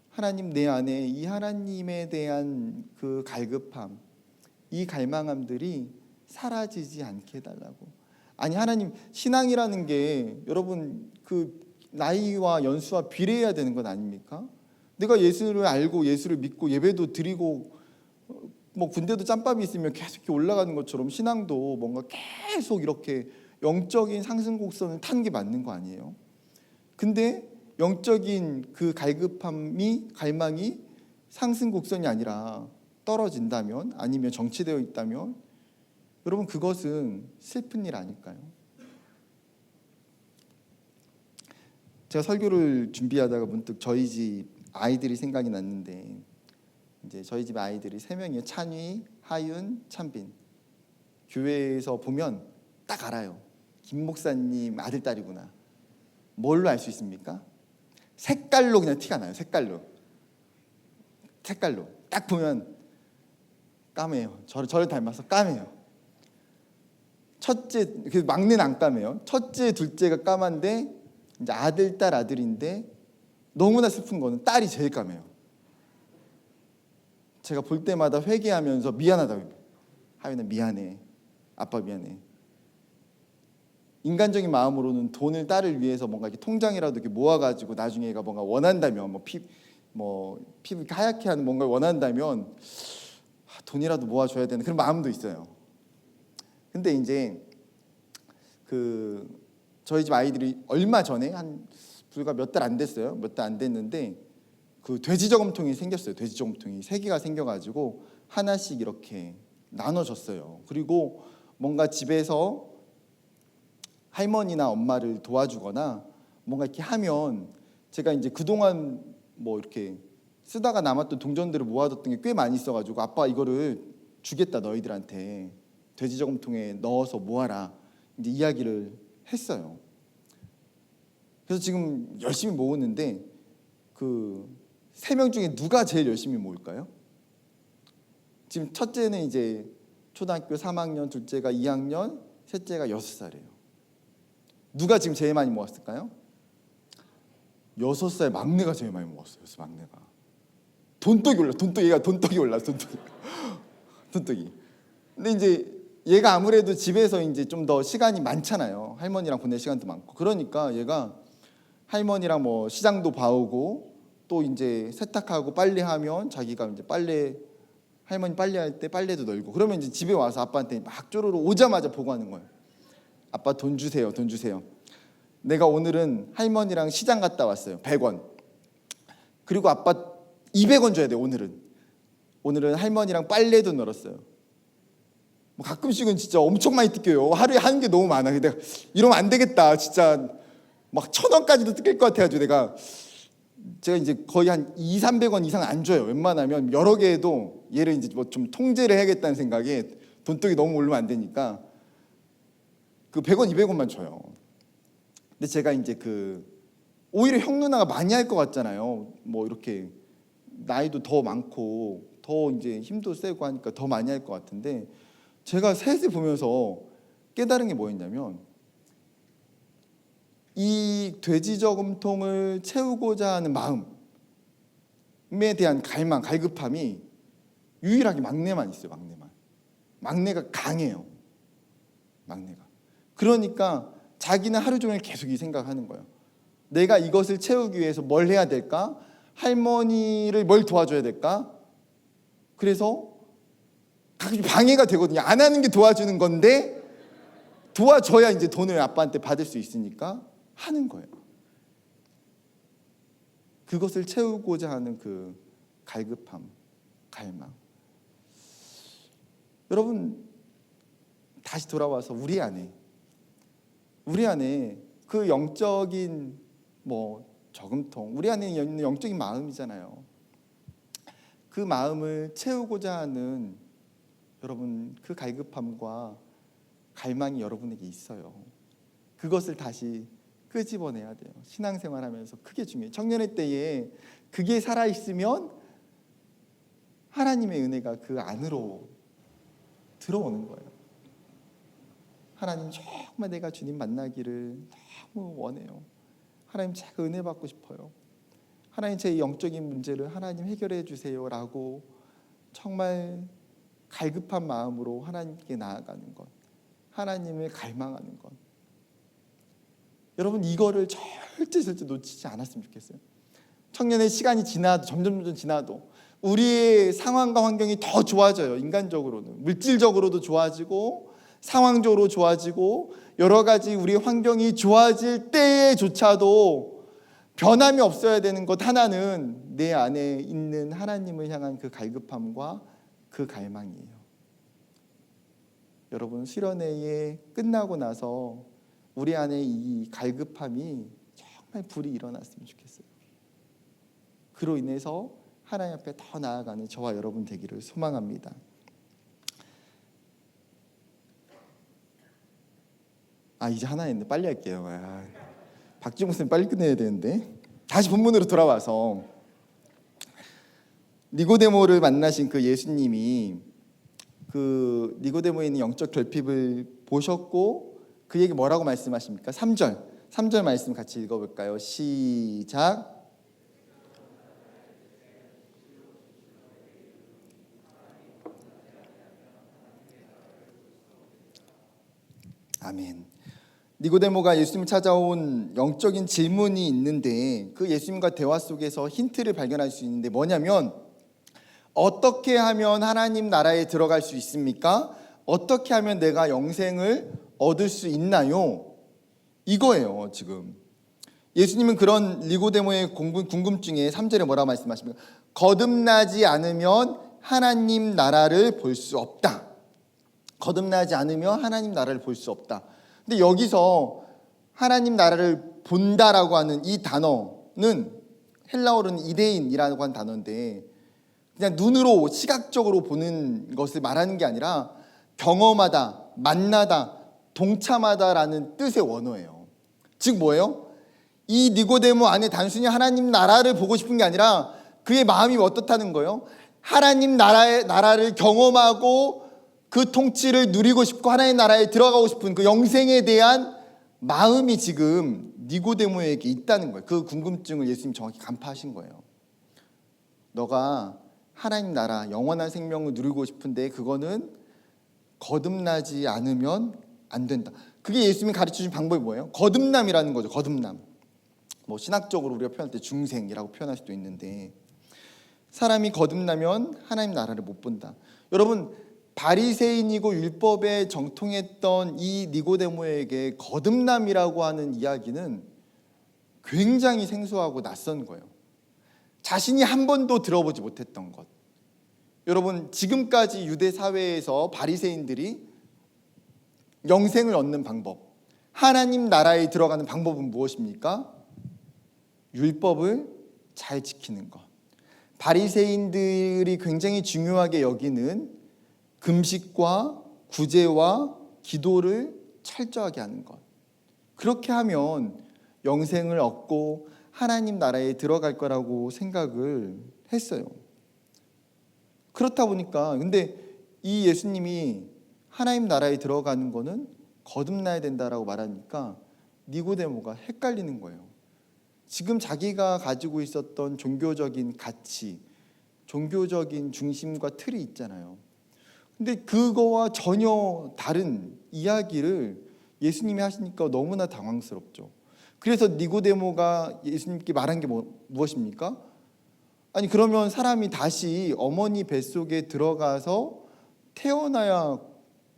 하나님, 내 안에 이 하나님에 대한 그 갈급함, 이 갈망함들이 사라지지 않게 해달라고. 아니, 하나님, 신앙이라는 게 여러분 그 나이와 연수와 비례해야 되는 것 아닙니까? 내가 예수를 알고 예수를 믿고 예배도 드리고 뭐 군대도 짬밥이 있으면 계속 이렇게 올라가는 것처럼 신앙도 뭔가 계속 이렇게 영적인 상승 곡선을 타는 게 맞는 거 아니에요? 근데 영적인 그 갈망이 상승 곡선이 아니라 떨어진다면, 아니면 정체되어 있다면, 여러분 그것은 슬픈 일 아닐까요? 제가 설교를 준비하다가 문득 저희 집 아이들이 생각이 났는데, 이제 저희 집 아이들이 3명이에요. 찬위, 하윤, 찬빈. 교회에서 보면 딱 알아요. 김 목사님 아들, 딸이구나. 뭘로 알 수 있습니까? 색깔로 그냥 티가 나요. 색깔로 딱 보면 까매요. 저를 닮아서 까매요. 첫째, 그 막내는 안 까매요. 첫째, 둘째가 까만데 이제 아들, 딸, 아들인데 너무나 슬픈 거는 딸이 제일 까매요. 제가 볼 때마다 회개하면서 미안하다고. 하윤아 미안해. 아빠 미안해. 인간적인 마음으로는 돈을 딸을 위해서 뭔가 이렇게 통장이라도 이렇게 모아가지고 나중에 얘가 뭔가 원한다면, 피부 하얗게 하는 뭔가를 원한다면 돈이라도 모아줘야 되는 그런 마음도 있어요. 근데 이제 저희 집 아이들이 얼마 전에 불과 몇 달 안 됐어요. 몇 달 안 됐는데 그 돼지 저금통이 생겼어요. 돼지 저금통이 3개가 생겨가지고 하나씩 이렇게 나눠줬어요. 그리고 뭔가 집에서 할머니나 엄마를 도와주거나 뭔가 이렇게 하면, 제가 이제 그동안 뭐 이렇게 쓰다가 남았던 동전들을 모아뒀던 게 꽤 많이 있어가지고, 아빠 이거를 주겠다 너희들한테 돼지 저금통에 넣어서 모아라, 이제 이야기를 했어요. 그래서 지금 열심히 모으는데 그 3명 중에 누가 제일 열심히 모을까요? 지금 첫째는 이제 초등학교 3학년, 둘째가 2학년, 셋째가 6살이에요. 누가 지금 제일 많이 모았을까요? 6살 막내가 제일 많이 모았어요. 막내가 돈독이 올라. 돈독이 올라. 돈독이. 근데 이제 얘가 아무래도 집에서 이제 좀 더 시간이 많잖아요. 할머니랑 보낼 시간도 많고. 그러니까 얘가 할머니랑 뭐 시장도 봐오고 또 이제 세탁하고 빨래하면 자기가 이제 할머니 빨래할 때 빨래도 널고 그러면 이제 집에 와서 아빠한테 막 쪼르르 오자마자 보고하는 거예요. 아빠 돈 주세요. 돈 주세요. 내가 오늘은 할머니랑 시장 갔다 왔어요. 100원. 그리고 아빠 200원 줘야 돼. 오늘은 할머니랑 빨래도 널었어요. 뭐 가끔씩은 진짜 엄청 많이 뜯겨요. 하루에 하는 게 너무 많아. 내가 이러면 안 되겠다. 진짜 막 1,000원까지도 뜯길 것 같아가지고 제가 이제 거의 한 200-300원 이상 안 줘요. 웬만하면 여러 개 해도 얘를 이제 뭐 좀 통제를 해야겠다는 생각에 돈독이 너무 오르면 안 되니까 그 100원, 200원만 줘요. 근데 제가 이제 오히려 형 누나가 많이 할 것 같잖아요. 뭐 이렇게 나이도 더 많고 더 이제 힘도 세고 하니까 더 많이 할 것 같은데 제가 셋을 보면서 깨달은 게 뭐였냐면 이 돼지 저금통을 채우고자 하는 마음에 대한 갈급함이 유일하게 막내만 있어요. 막내가 강해요. 막내가. 그러니까 자기는 하루 종일 계속 이 생각하는 거예요. 내가 이것을 채우기 위해서 뭘 해야 될까? 할머니를 뭘 도와줘야 될까? 그래서 가끔 방해가 되거든요. 안 하는 게 도와주는 건데 도와줘야 이제 돈을 아빠한테 받을 수 있으니까 하는 거예요. 그것을 채우고자 하는 그 갈급함, 갈망. 여러분 다시 돌아와서 우리 안에 그 영적인 뭐 저금통, 우리 안에 있는 영적인 마음이잖아요. 그 마음을 채우고자 하는 여러분 그 갈급함과 갈망이 여러분에게 있어요. 그것을 다시 끄집어내야 돼요. 신앙생활하면서 그게 중요해요. 청년의 때에 그게 살아있으면 하나님의 은혜가 그 안으로 들어오는 거예요. 하나님 정말 내가 주님 만나기를 너무 원해요. 하나님 제가 은혜 받고 싶어요. 하나님 제 영적인 문제를 하나님 해결해 주세요 라고 정말 갈급한 마음으로 하나님께 나아가는 것, 하나님을 갈망하는 것. 여러분 이거를 절대 놓치지 않았으면 좋겠어요. 청년의 시간이 점점 지나도 우리의 상황과 환경이 더 좋아져요. 인간적으로는 물질적으로도 좋아지고 상황적으로 좋아지고 여러 가지 우리의 환경이 좋아질 때조차도 변함이 없어야 되는 것 하나는 내 안에 있는 하나님을 향한 그 갈급함과 그 갈망이에요. 여러분 수련회에 끝나고 나서 우리 안에 이 갈급함이 정말 불이 일어났으면 좋겠어요. 그로 인해서 하나님 앞에 더 나아가는 저와 여러분 되기를 소망합니다. 이제 하나 있네. 빨리 할게요. 박지웅 선생님 빨리 끝내야 되는데. 다시 본문으로 돌아와서 니고데모를 만나신 그 예수님이 그 니고데모에 있는 영적 결핍을 보셨고 그에게 뭐라고 말씀하십니까? 3절 말씀 같이 읽어볼까요? 시작. 아멘. 니고데모가 예수님 찾아온 영적인 질문이 있는데 그 예수님과 대화 속에서 힌트를 발견할 수 있는데 뭐냐면 어떻게 하면 하나님 나라에 들어갈 수 있습니까? 어떻게 하면 내가 영생을 얻을 수 있나요? 이거예요. 지금 예수님은 그런 니고데모의 궁금증에 3절에 뭐라고 말씀하십니까? 거듭나지 않으면 하나님 나라를 볼 수 없다. 거듭나지 않으면 하나님 나라를 볼 수 없다. 근데 여기서 하나님 나라를 본다라고 하는 이 단어는 헬라어로는 이데인이라고 하는 단어인데 그냥 눈으로 시각적으로 보는 것을 말하는 게 아니라 경험하다, 만나다, 동참하다라는 뜻의 원어예요. 즉 뭐예요? 이 니고데모 안에 단순히 하나님 나라를 보고 싶은 게 아니라 그의 마음이 어떻다는 거예요? 하나님 나라를 경험하고 그 통치를 누리고 싶고 하나님 나라에 들어가고 싶은 그 영생에 대한 마음이 지금 니고데모에게 있다는 거예요. 그 궁금증을 예수님 정확히 간파하신 거예요. 너가 하나님 나라 영원한 생명을 누리고 싶은데 그거는 거듭나지 않으면 안 된다. 그게 예수님이 가르쳐준 방법이 뭐예요? 거듭남이라는 거죠. 거듭남. 뭐 신학적으로 우리가 표현할 때 중생이라고 표현할 수도 있는데, 사람이 거듭나면 하나님 나라를 못 본다. 여러분, 바리새인이고 율법에 정통했던 이 니고데모에게 거듭남이라고 하는 이야기는 굉장히 생소하고 낯선 거예요. 자신이 한 번도 들어보지 못했던 것. 여러분, 지금까지 유대 사회에서 바리새인들이 영생을 얻는 방법, 하나님 나라에 들어가는 방법은 무엇입니까? 율법을 잘 지키는 것. 바리새인들이 굉장히 중요하게 여기는 금식과 구제와 기도를 철저하게 하는 것. 그렇게 하면 영생을 얻고 하나님 나라에 들어갈 거라고 생각을 했어요. 그렇다 보니까, 근데 이 예수님이 하나님 나라에 들어가는 거는 거듭나야 된다라고 말하니까 니고데모가 헷갈리는 거예요. 지금 자기가 가지고 있었던 종교적인 가치, 종교적인 중심과 틀이 있잖아요. 근데 그거와 전혀 다른 이야기를 예수님이 하시니까 너무나 당황스럽죠. 그래서 니고데모가 예수님께 말한 게 무엇입니까? 아니, 그러면 사람이 다시 어머니 뱃속에 들어가서 태어나야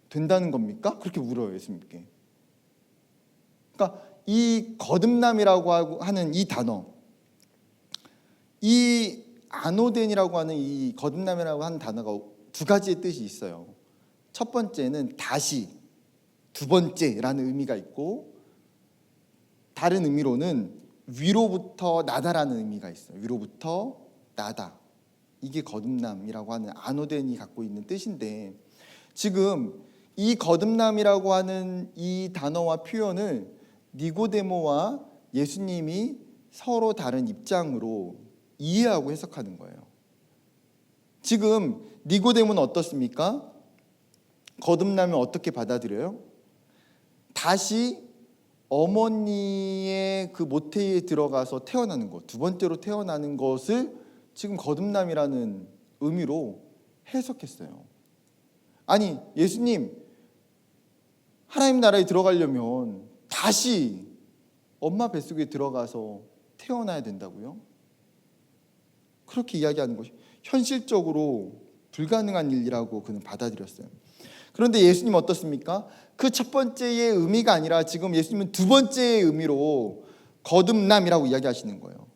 된다는 겁니까? 그렇게 물어요, 예수님께. 그러니까 이 거듭남이라고 하는 이 단어, 이 아노덴이라고 하는 이 거듭남이라고 하는 단어가 두 가지의 뜻이 있어요. 첫 번째는 다시, 두 번째라는 의미가 있고, 다른 의미로는 위로부터 나다라는 의미가 있어요. 위로부터 나다. 이게 거듭남이라고 하는 아노덴이 갖고 있는 뜻인데, 지금 이 거듭남이라고 하는 이 단어와 표현을 니고데모와 예수님이 서로 다른 입장으로 이해하고 해석하는 거예요. 지금 니고데모는 어떻습니까? 거듭나면 어떻게 받아들여요? 다시 어머니의 그 모태에 들어가서 태어나는 것, 두 번째로 태어나는 것을 지금 거듭남이라는 의미로 해석했어요. 아니, 예수님, 하나님 나라에 들어가려면 다시 엄마 뱃속에 들어가서 태어나야 된다고요? 그렇게 이야기하는 것이 현실적으로 불가능한 일이라고 그는 받아들였어요. 그런데 예수님 어떻습니까? 그 첫 번째의 의미가 아니라 지금 예수님은 두 번째의 의미로 거듭남이라고 이야기하시는 거예요.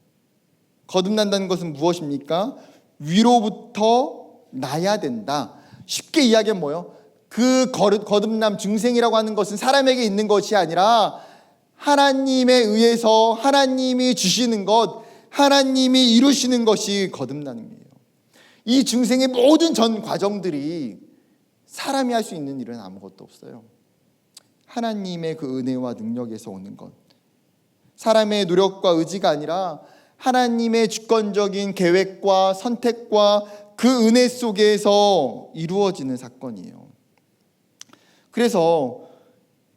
거듭난다는 것은 무엇입니까? 위로부터 나야 된다. 쉽게 이야기하면 뭐예요? 그 거듭남, 중생이라고 하는 것은 사람에게 있는 것이 아니라 하나님에 의해서 하나님이 주시는 것, 하나님이 이루시는 것이 거듭남이에요. 이 중생의 모든 전 과정들이 사람이 할 수 있는 일은 아무것도 없어요. 하나님의 그 은혜와 능력에서 오는 것, 사람의 노력과 의지가 아니라 하나님의 주권적인 계획과 선택과 그 은혜 속에서 이루어지는 사건이에요. 그래서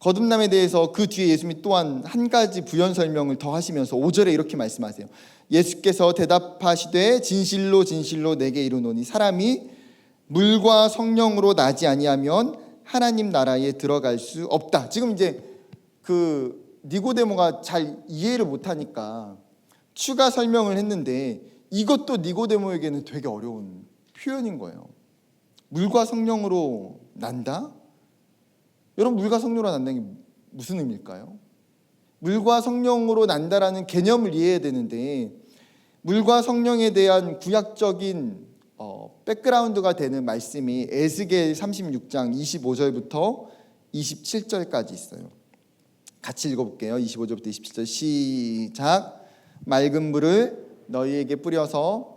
거듭남에 대해서 그 뒤에 예수님이 또한 한 가지 부연 설명을 더 하시면서 5절에 이렇게 말씀하세요. 예수께서 대답하시되 진실로 진실로 내게 이르노니 사람이 물과 성령으로 나지 아니하면 하나님 나라에 들어갈 수 없다. 지금 이제 그 니고데모가 잘 이해를 못하니까 추가 설명을 했는데, 이것도 니고데모에게는 되게 어려운 표현인 거예요. 물과 성령으로 난다? 여러분, 물과 성령으로 난다는 게 무슨 의미일까요? 물과 성령으로 난다라는 개념을 이해해야 되는데, 물과 성령에 대한 구약적인 백그라운드가 되는 말씀이 에스겔 36장 25절부터 27절까지 있어요. 같이 읽어볼게요. 25절부터 27절 시작. 맑은 물을 너희에게 뿌려서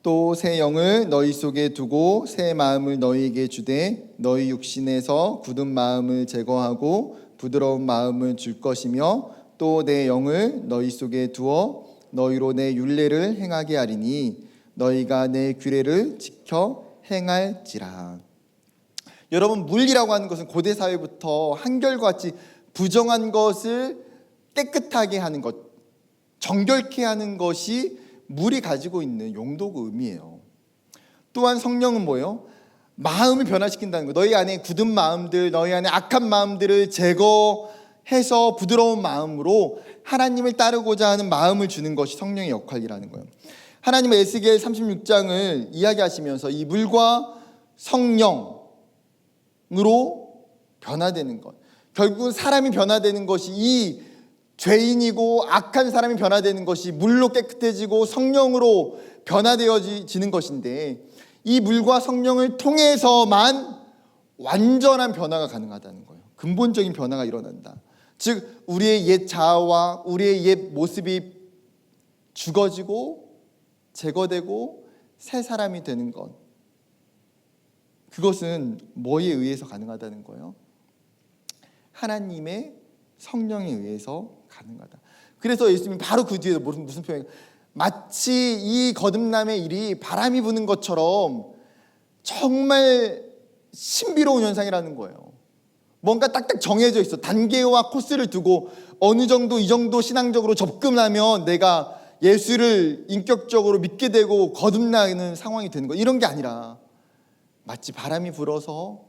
또 새 영을 너희 속에 두고 새 마음을 너희에게 주되 너희 육신에서 굳은 마음을 제거하고 부드러운 마음을 줄 것이며 또 내 영을 너희 속에 두어 너희로 내 율례를 행하게 하리니 너희가 내 규례를 지켜 행할지라. 여러분, 물이라고 하는 것은 고대 사회부터 한결같이 부정한 것을 깨끗하게 하는 것, 정결케 하는 것이 물이 가지고 있는 용도고 의미예요. 또한 성령은 뭐예요? 마음을 변화시킨다는 거. 너희 안에 굳은 마음들, 너희 안에 악한 마음들을 제거해서 부드러운 마음으로 하나님을 따르고자 하는 마음을 주는 것이 성령의 역할이라는 거예요. 하나님은 에스겔 36장을 이야기하시면서 이 물과 성령으로 변화되는 것, 결국은 사람이 변화되는 것이, 이 죄인이고 악한 사람이 변화되는 것이 물로 깨끗해지고 성령으로 변화되어지는 것인데, 이 물과 성령을 통해서만 완전한 변화가 가능하다는 거예요. 근본적인 변화가 일어난다. 즉 우리의 옛 자아와 우리의 옛 모습이 죽어지고 제거되고 새 사람이 되는 것, 그것은 뭐에 의해서 가능하다는 거예요? 하나님의 성령에 의해서 가능하다. 그래서 예수님이 바로 그 뒤에 무슨 표현이, 마치 이 거듭남의 일이 바람이 부는 것처럼 정말 신비로운 현상이라는 거예요. 뭔가 딱딱 정해져 있어. 단계와 코스를 두고 어느 정도, 이 정도 신앙적으로 접근하면 내가 예수를 인격적으로 믿게 되고 거듭나는 상황이 되는 거, 이런 게 아니라 마치 바람이 불어서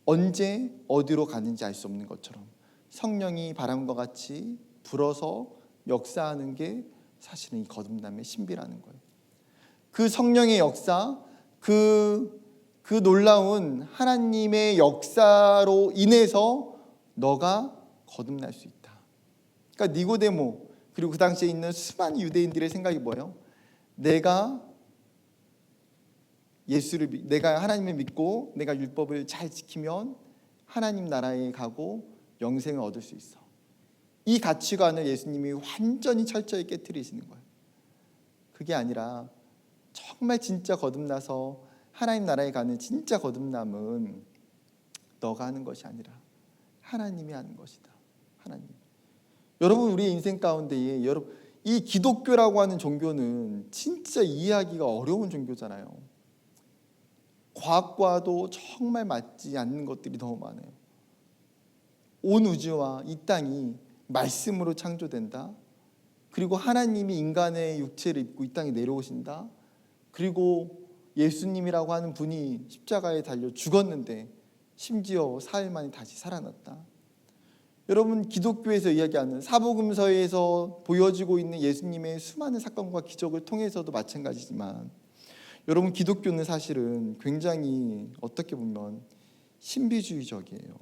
언제 어디로 가는지 알 수 없는 것처럼 성령이 바람과 같이 불어서 역사하는 게 사실은 이 거듭남의 신비라는 거예요. 그 성령의 역사, 그 놀라운 하나님의 역사로 인해서 너가 거듭날 수 있다. 그러니까 니고데모, 그리고 그 당시에 있는 수많은 유대인들의 생각이 뭐예요? 내가 하나님을 믿고 내가 율법을 잘 지키면 하나님 나라에 가고 영생을 얻을 수 있어. 이 가치관을 예수님이 완전히 철저히 깨트리시는 거예요. 그게 아니라 정말 진짜 거듭나서 하나님 나라에 가는 진짜 거듭남은 너가 하는 것이 아니라 하나님이 하는 것이다. 하나님. 여러분, 우리의 인생 가운데에 이 기독교라고 하는 종교는 진짜 이해하기가 어려운 종교잖아요. 과학과도 정말 맞지 않는 것들이 너무 많아요. 온 우주와 이 땅이 말씀으로 창조된다. 그리고 하나님이 인간의 육체를 입고 이 땅에 내려오신다. 그리고 예수님이라고 하는 분이 십자가에 달려 죽었는데 심지어 사흘 만에 다시 살아났다. 여러분, 기독교에서 이야기하는 사복음서에서 보여지고 있는 예수님의 수많은 사건과 기적을 통해서도 마찬가지지만, 여러분, 기독교는 사실은 굉장히 어떻게 보면 신비주의적이에요.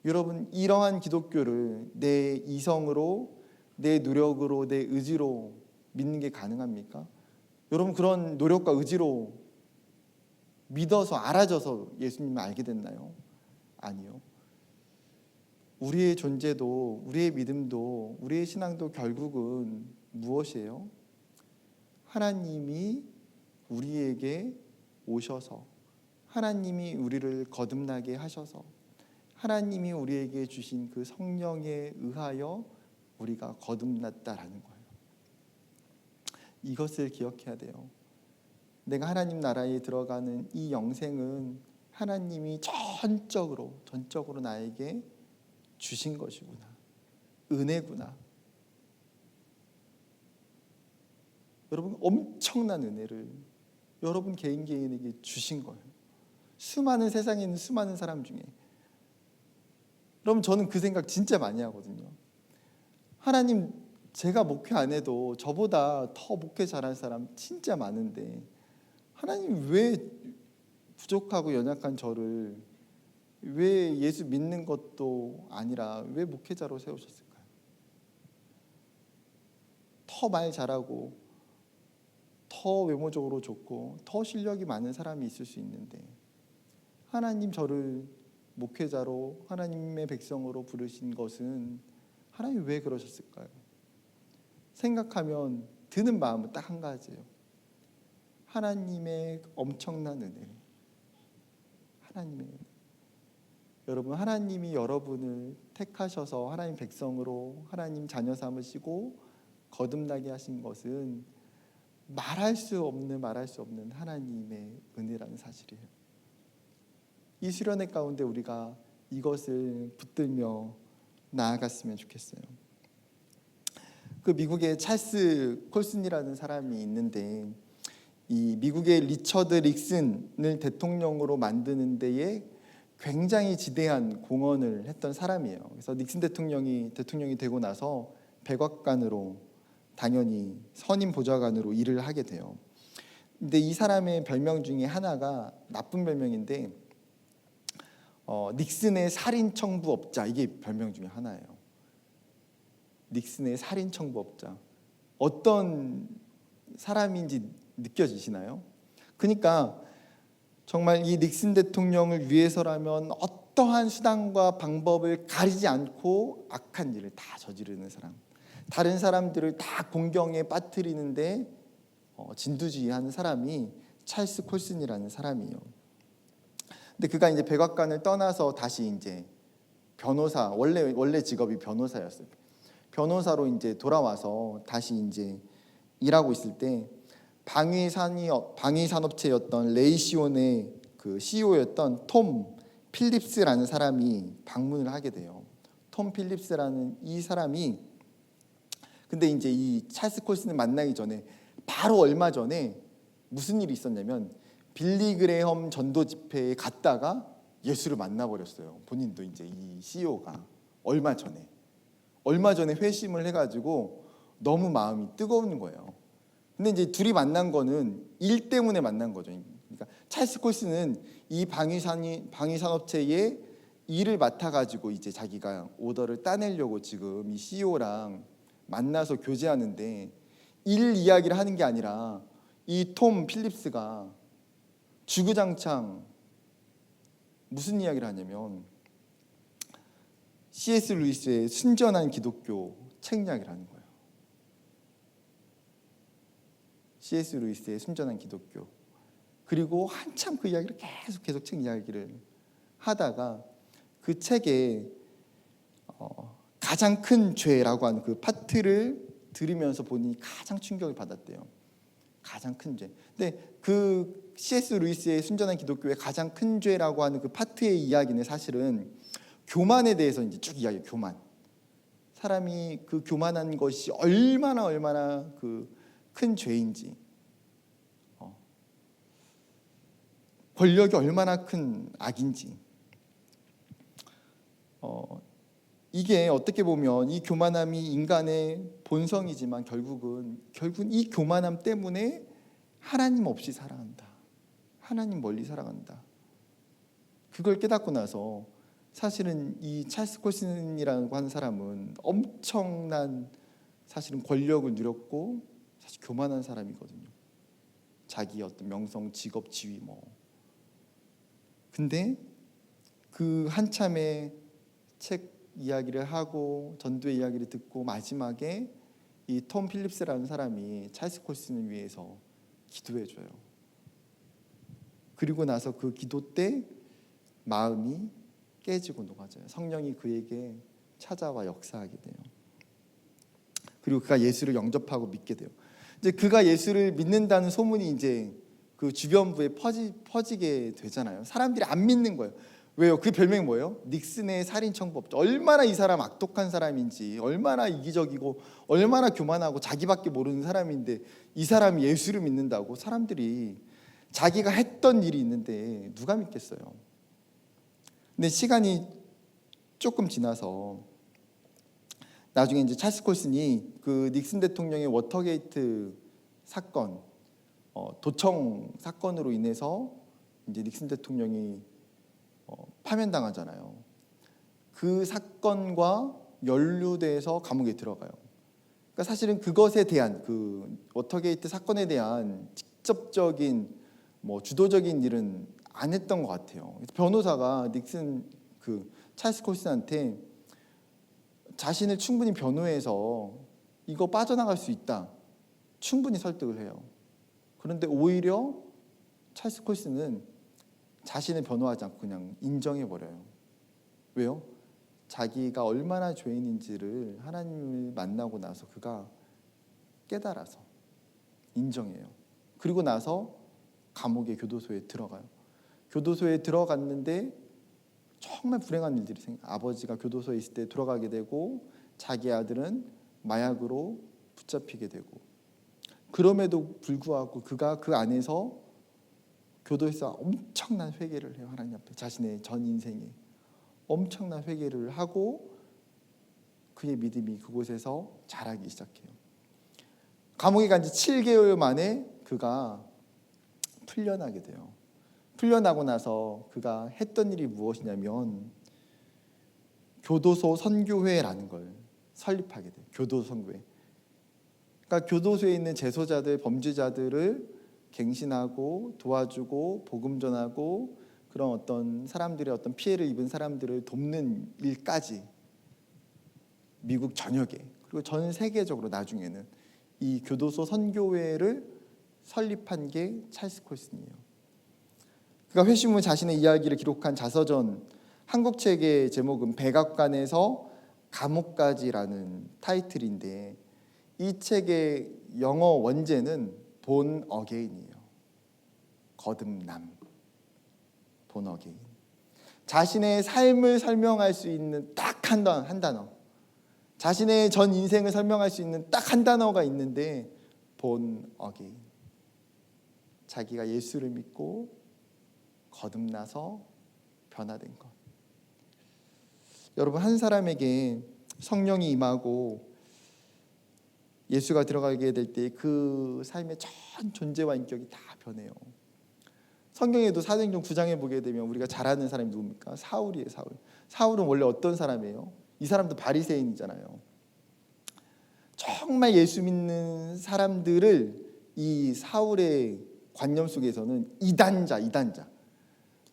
여러분, 이러한 기독교를 내 이성으로, 내 노력으로, 내 의지로 믿는 게 가능합니까? 여러분, 그런 노력과 의지로 믿어서 알아져서 예수님을 알게 됐나요? 아니요. 우리의 존재도, 우리의 믿음도, 우리의 신앙도 결국은 무엇이에요? 하나님이 우리에게 오셔서, 하나님이 우리를 거듭나게 하셔서, 하나님이 우리에게 주신 그 성령에 의하여 우리가 거듭났다라는 거예요. 이것을 기억해야 돼요. 내가 하나님 나라에 들어가는 이 영생은 하나님이 전적으로 나에게 주신 것이구나. 은혜구나. 여러분, 엄청난 은혜를 여러분 개인에게 주신 거예요. 세상에 있는 수많은 사람 중에. 여러분, 저는 그 생각 진짜 많이 하거든요. 하나님, 제가 목회 안 해도 저보다 더 목회 잘하는 사람 진짜 많은데 하나님 왜 부족하고 연약한 저를 왜 예수 믿는 것도 아니라 왜 목회자로 세우셨을까요? 더 말 잘하고 더 외모적으로 좋고 더 실력이 많은 사람이 있을 수 있는데 하나님 저를 목회자로, 하나님의 백성으로 부르신 것은 하나님 왜 그러셨을까요? 생각하면 드는 마음은 딱 한 가지예요. 하나님의 엄청난 은혜. 하나님의 은혜. 여러분, 하나님이 여러분을 택하셔서 하나님 백성으로 하나님 자녀 삼으시고 거듭나게 하신 것은 말할 수 없는 하나님의 은혜라는 사실이에요. 이 수련회 가운데 우리가 이것을 붙들며 나아갔으면 좋겠어요. 그 미국의 찰스 콜슨이라는 사람이 있는데 이 미국의 리처드 닉슨을 대통령으로 만드는 데에 굉장히 지대한 공헌을 했던 사람이에요. 그래서 닉슨 대통령이 되고 나서 백악관으로 당연히 선임 보좌관으로 일을 하게 돼요. 근데 이 사람의 별명 중에 하나가 나쁜 별명인데 닉슨의 살인 청부업자, 이게 별명 중에 하나예요. 닉슨의 살인 청부업자. 어떤 사람인지 느껴지시나요? 그러니까 정말 이 닉슨 대통령을 위해서라면 어떠한 수단과 방법을 가리지 않고 악한 일을 다 저지르는 사람, 다른 사람들을 다 공경에 빠뜨리는데 진두지휘하는 사람이 찰스 콜슨이라는 사람이에요. 근데 그가 이제 백악관을 떠나서 다시 이제 변호사, 원래 직업이 변호사였어요. 변호사로 이제 돌아와서 다시 이제 일하고 있을 때 방위산업체였던 레이시온의 그 CEO였던 톰 필립스라는 사람이 방문을 하게 돼요. 톰 필립스라는 이 사람이 근데 이제 이 찰스 콜슨을 만나기 전에 바로 얼마 전에 무슨 일이 있었냐면 빌리 그레엄 전도 집회에 갔다가 예수를 만나버렸어요. 본인도 이제 이 CEO가 얼마 전에 회심을 해가지고 너무 마음이 뜨거운 거예요. 근데 이제 둘이 만난 거는 일 때문에 만난 거죠. 그러니까 찰스 콜슨은 이 방위산업체의 일을 맡아가지고 이제 자기가 오더를 따내려고 지금 이 CEO랑 만나서 교제하는데 일 이야기를 하는 게 아니라 이 톰 필립스가 주구장창 무슨 이야기를 하냐면 C.S. 루이스의 순전한 기독교 책 이야기를 하는 거예요. C.S. 루이스의 순전한 기독교. 그리고 한참 그 이야기를 계속 책 이야기를 하다가 그 책에 가장 큰 죄라고 하는 그 파트를 들으면서 보니 가장 충격을 받았대요. 가장 큰 죄. 근데 그 C.S. 루이스의 순전한 기독교의 가장 큰 죄라고 하는 그 파트의 이야기는 사실은 교만에 대해서 이제 쭉 이야기해요. 교만. 사람이 그 교만한 것이 얼마나 그 큰 죄인지, 권력이 얼마나 큰 악인지. 이게 어떻게 보면 이 교만함이 인간의 본성이지만 결국은 이 교만함 때문에 하나님 없이 살아간다. 하나님 멀리 살아간다. 그걸 깨닫고 나서 사실은 이 찰스 콜슨이라고 하는 사람은 엄청난 사실은 권력을 누렸고 사실 교만한 사람이거든요. 자기 어떤 명성, 직업, 지위 뭐. 근데 그 한참의 책 이야기를 하고 전도의 이야기를 듣고 마지막에 이 톰 필립스라는 사람이 찰스 콜슨을 위해서 기도해줘요. 그리고 나서 그 기도 때 마음이 깨지고 녹아져요. 성령이 그에게 찾아와 역사하게 돼요. 그리고 그가 예수를 영접하고 믿게 돼요. 이제 그가 예수를 믿는다는 소문이 이제 그 주변부에 퍼지게 되잖아요. 사람들이 안 믿는 거예요. 왜요? 그 별명이 뭐예요? 닉슨의 살인 청부업자. 얼마나 이 사람 악독한 사람인지, 얼마나 이기적이고, 얼마나 교만하고 자기밖에 모르는 사람인데 이 사람이 예수를 믿는다고 사람들이 자기가 했던 일이 있는데 누가 믿겠어요? 근데 시간이 조금 지나서 나중에 이제 찰스 콜슨이 그 닉슨 대통령의 워터게이트 사건, 도청 사건으로 인해서 이제 닉슨 대통령이 파면당하잖아요. 그 사건과 연루돼서 감옥에 들어가요. 그러니까 사실은 그것에 대한 그 워터게이트 사건에 대한 직접적인 뭐 주도적인 일은 안 했던 것 같아요. 그래서 변호사가 닉슨 그 찰스 콜슨한테 자신을 충분히 변호해서 이거 빠져나갈 수 있다. 충분히 설득을 해요. 그런데 오히려 찰스 콜슨은 자신을 변호하지 않고 그냥 인정해버려요. 왜요? 자기가 얼마나 죄인인지를 하나님을 만나고 나서 그가 깨달아서 인정해요. 그리고 나서 감옥의 교도소에 들어가요. 교도소에 들어갔는데 정말 불행한 일들이 아버지가 교도소에 있을 때 돌아가게 되고 자기 아들은 마약으로 붙잡히게 되고, 그럼에도 불구하고 그가 그 안에서 교도에서 엄청난 회개를 해요. 하나님 앞에 자신의 전 인생에 엄청난 회개를 하고 그의 믿음이 그곳에서 자라기 시작해요. 감옥에 간 지 7개월 만에 그가 풀려나게 돼요. 풀려나고 나서 그가 했던 일이 무엇이냐면 교도소 선교회라는 걸 설립하게 돼요. 교도소 선교회. 그러니까 교도소에 있는 재소자들, 범죄자들을 갱신하고 도와주고 복음 전하고 그런 어떤 사람들의 어떤 피해를 입은 사람들을 돕는 일까지 미국 전역에, 그리고 전 세계적으로 나중에는 이 교도소 선교회를 설립한 게 찰스 콜슨이에요. 그가 회심 후 자신의 이야기를 기록한 자서전, 한국 책의 제목은 백악관에서 감옥까지라는 타이틀인데, 이 책의 영어 원제는 본 어게인이에요. 거듭남, 본 어게인. 자신의 삶을 설명할 수 있는 딱 한 단어, 자신의 전 인생을 설명할 수 있는 딱 한 단어가 있는데 본 어게인. 자기가 예수를 믿고 거듭나서 변화된 것. 여러분, 한 사람에게 성령이 임하고 예수가 들어가게 될 때 그 삶의 전 존재와 인격이 다 변해요. 성경에도 사도행전 9장에 보게 되면 우리가 잘 아는 사람이 누굽니까? 사울이에요. 사울은 원래 어떤 사람이에요? 이 사람도 바리새인이잖아요. 정말 예수 믿는 사람들을 이 사울의 관념 속에서는 이단자,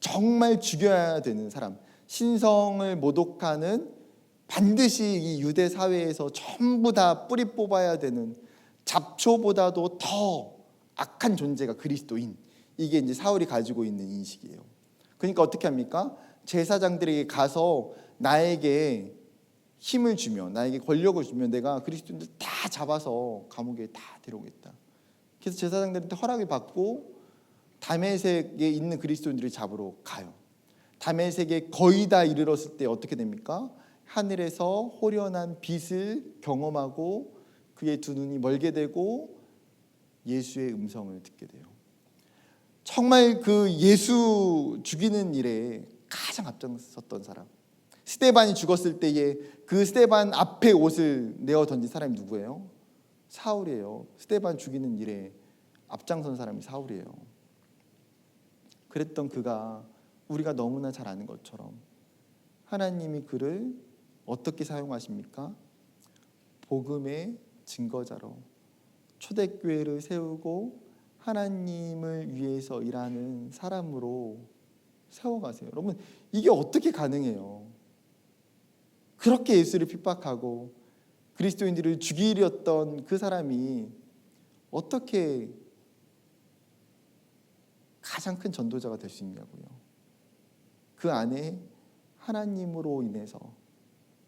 정말 죽여야 되는 사람, 신성을 모독하는, 반드시 이 유대 사회에서 전부 다 뿌리 뽑아야 되는, 잡초보다도 더 악한 존재가 그리스도인, 이게 이제 사울이 가지고 있는 인식이에요. 그러니까 어떻게 합니까? 제사장들에게 가서 나에게 힘을 주면, 나에게 권력을 주면 내가 그리스도인들 다 잡아서 감옥에 다 데려오겠다. 그래서 제사장들한테 허락을 받고 다메섹에 있는 그리스도인들을 잡으러 가요. 다메섹에 거의 다 이르렀을 때 어떻게 됩니까? 하늘에서 호련한 빛을 경험하고 그의 두 눈이 멀게 되고 예수의 음성을 듣게 돼요. 정말 그 예수 죽이는 일에 가장 앞장섰던 사람, 스데반이 죽었을 때에 그 스데반 앞에 옷을 내어 던진 사람이 누구예요? 사울이에요. 스데반 죽이는 일에 앞장선 사람이 사울이에요. 그랬던 그가 우리가 너무나 잘 아는 것처럼 하나님이 그를 어떻게 사용하십니까? 복음의 증거자로 초대교회를 세우고 하나님을 위해서 일하는 사람으로 세워가세요. 여러분, 이게 어떻게 가능해요? 그렇게 예수를 핍박하고 그리스도인들을 죽이려던 그 사람이 어떻게 가장 큰 전도자가 될 수 있냐고요. 그 안에 하나님으로 인해서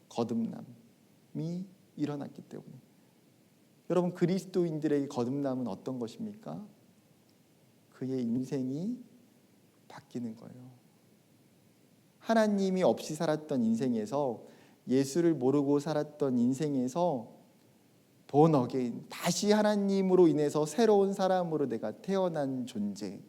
거듭남이 일어났기 때문에. 여러분, 그리스도인들에게 거듭남은 어떤 것입니까? 그의 인생이 바뀌는 거예요. 하나님이 없이 살았던 인생에서, 예수를 모르고 살았던 인생에서 본 어게인, 다시 하나님으로 인해서 새로운 사람으로 내가 태어난 존재.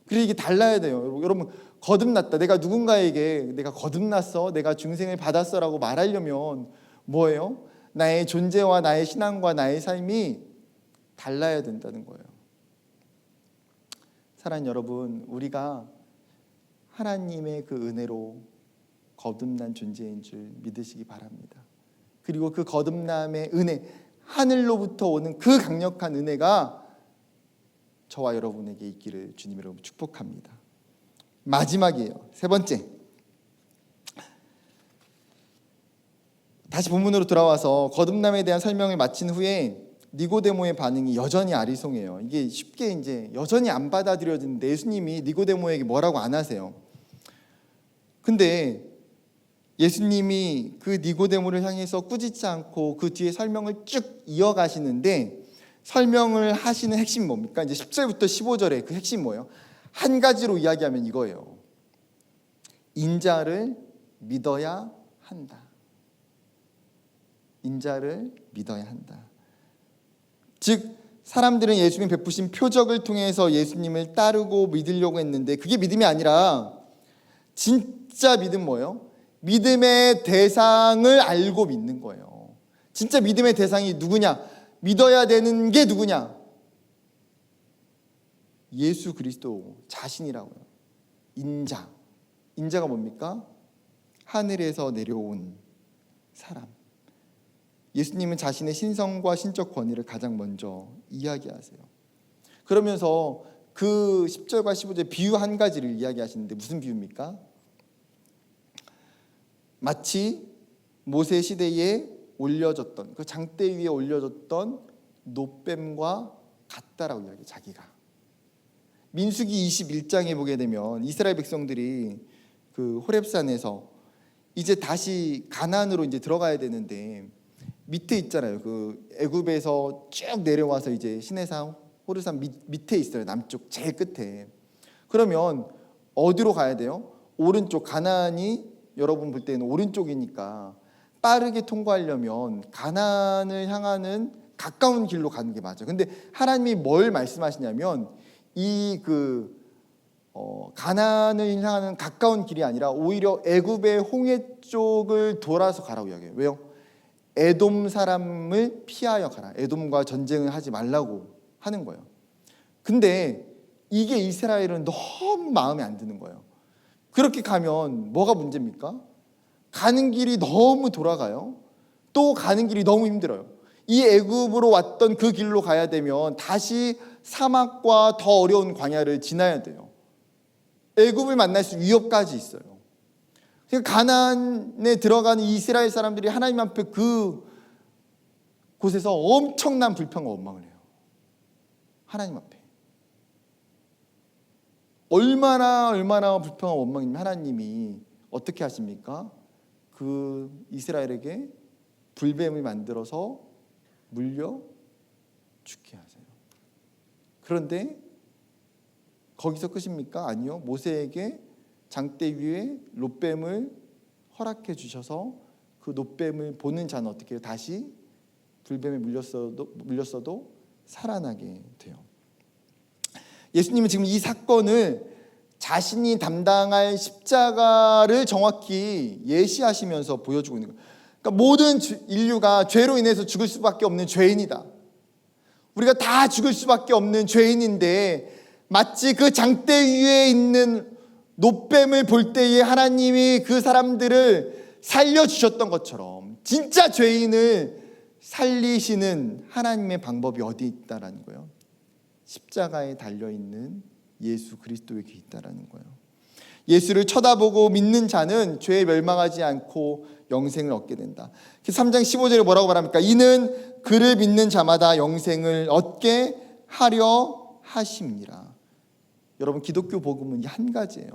그리고 이게 달라야 돼요. 여러분, 거듭났다, 내가 누군가에게 내가 거듭났어, 내가 중생을 받았어 라고 말하려면 뭐예요? 나의 존재와 나의 신앙과 나의 삶이 달라야 된다는 거예요. 사랑하는 여러분, 우리가 하나님의 그 은혜로 거듭난 존재인 줄 믿으시기 바랍니다. 그리고 그 거듭남의 은혜, 하늘로부터 오는 그 강력한 은혜가 저와 여러분에게 있기를 주님 여러분 축복합니다. 마지막이에요. 세 번째, 다시 본문으로 돌아와서 거듭남에 대한 설명을 마친 후에 니고데모의 반응이 여전히 아리송해요. 이게 쉽게 이제 여전히 안 받아들여지는데 예수님이 니고데모에게 뭐라고 안 하세요. 근데 예수님이 그 니고데모를 향해서 꾸짖지 않고 그 뒤에 설명을 쭉 이어가시는데, 설명을 하시는 핵심이 뭡니까? 이제 10절부터 15절에 그 핵심이 뭐예요? 한 가지로 이야기하면 이거예요. 인자를 믿어야 한다. 인자를 믿어야 한다. 즉 사람들은 예수님이 베푸신 표적을 통해서 예수님을 따르고 믿으려고 했는데 그게 믿음이 아니라 진짜 믿음 뭐예요? 믿음의 대상을 알고 믿는 거예요. 진짜 믿음의 대상이 누구냐? 믿어야 되는 게 누구냐? 예수 그리스도 자신이라고요. 인자. 인자가 뭡니까? 하늘에서 내려온 사람. 예수님은 자신의 신성과 신적 권위를 가장 먼저 이야기하세요. 그러면서 그 10절과 15절 비유 한 가지를 이야기하시는데 무슨 비유입니까? 마치 모세 시대에 올려졌던 그 장대 위에 올려졌던 놋뱀과 같다라고 이야기해요. 자기가 민수기 21장에 보게 되면 이스라엘 백성들이 그 호렙산에서 이제 다시 가나안으로 이제 들어가야 되는데 밑에 있잖아요. 그 애굽에서 쭉 내려와서 이제 시내산 호르산 밑에 있어요. 남쪽 제일 끝에. 그러면 어디로 가야 돼요? 오른쪽. 가나안이 여러분 볼 때는 오른쪽이니까 빠르게 통과하려면 가나안을 향하는 가까운 길로 가는 게 맞아요. 근데 하나님이 뭘 말씀하시냐면 이 가나안을 향하는 가까운 길이 아니라 오히려 애굽의 홍해 쪽을 돌아서 가라고 이야기해요. 왜요? 에돔 사람을 피하여 가라. 에돔과 전쟁을 하지 말라고 하는 거예요. 근데 이게 이스라엘은 너무 마음에 안 드는 거예요. 그렇게 가면 뭐가 문제입니까? 가는 길이 너무 돌아가요. 또 가는 길이 너무 힘들어요. 이 애굽으로 왔던 그 길로 가야 되면 다시 사막과 더 어려운 광야를 지나야 돼요. 애굽을 만날 수 위협까지 있어요. 그러니까 가나안에 들어가는 이스라엘 사람들이 하나님 앞에 그 곳에서 엄청난 불평과 원망을 해요. 하나님 앞에. 얼마나 불평과 원망이면 하나님이 어떻게 하십니까? 그 이스라엘에게 불뱀을 만들어서 물려 죽게 하세요. 그런데 거기서 끝입니까? 아니요. 모세에게 장대 위에 놋뱀을 허락해 주셔서 그 놋뱀을 보는 자는 어떻게 해요? 다시 불뱀에 물렸어도 살아나게 돼요. 예수님은 지금 이 사건을 자신이 담당할 십자가를 정확히 예시하시면서 보여주고 있는 거예요. 그러니까 모든 인류가 죄로 인해서 죽을 수밖에 없는 죄인이다. 우리가 다 죽을 수밖에 없는 죄인인데 마치 그 장대 위에 있는 놋뱀을 볼 때에 하나님이 그 사람들을 살려주셨던 것처럼 진짜 죄인을 살리시는 하나님의 방법이 어디 있다라는 거예요. 십자가에 달려있는 예수 그리스도에게 있다라는 거예요. 예수를 쳐다보고 믿는 자는 죄에 멸망하지 않고 영생을 얻게 된다. 3장 15절에 뭐라고 말합니까? 이는 그를 믿는 자마다 영생을 얻게 하려 하심이라. 여러분 기독교 복음은 한 가지예요.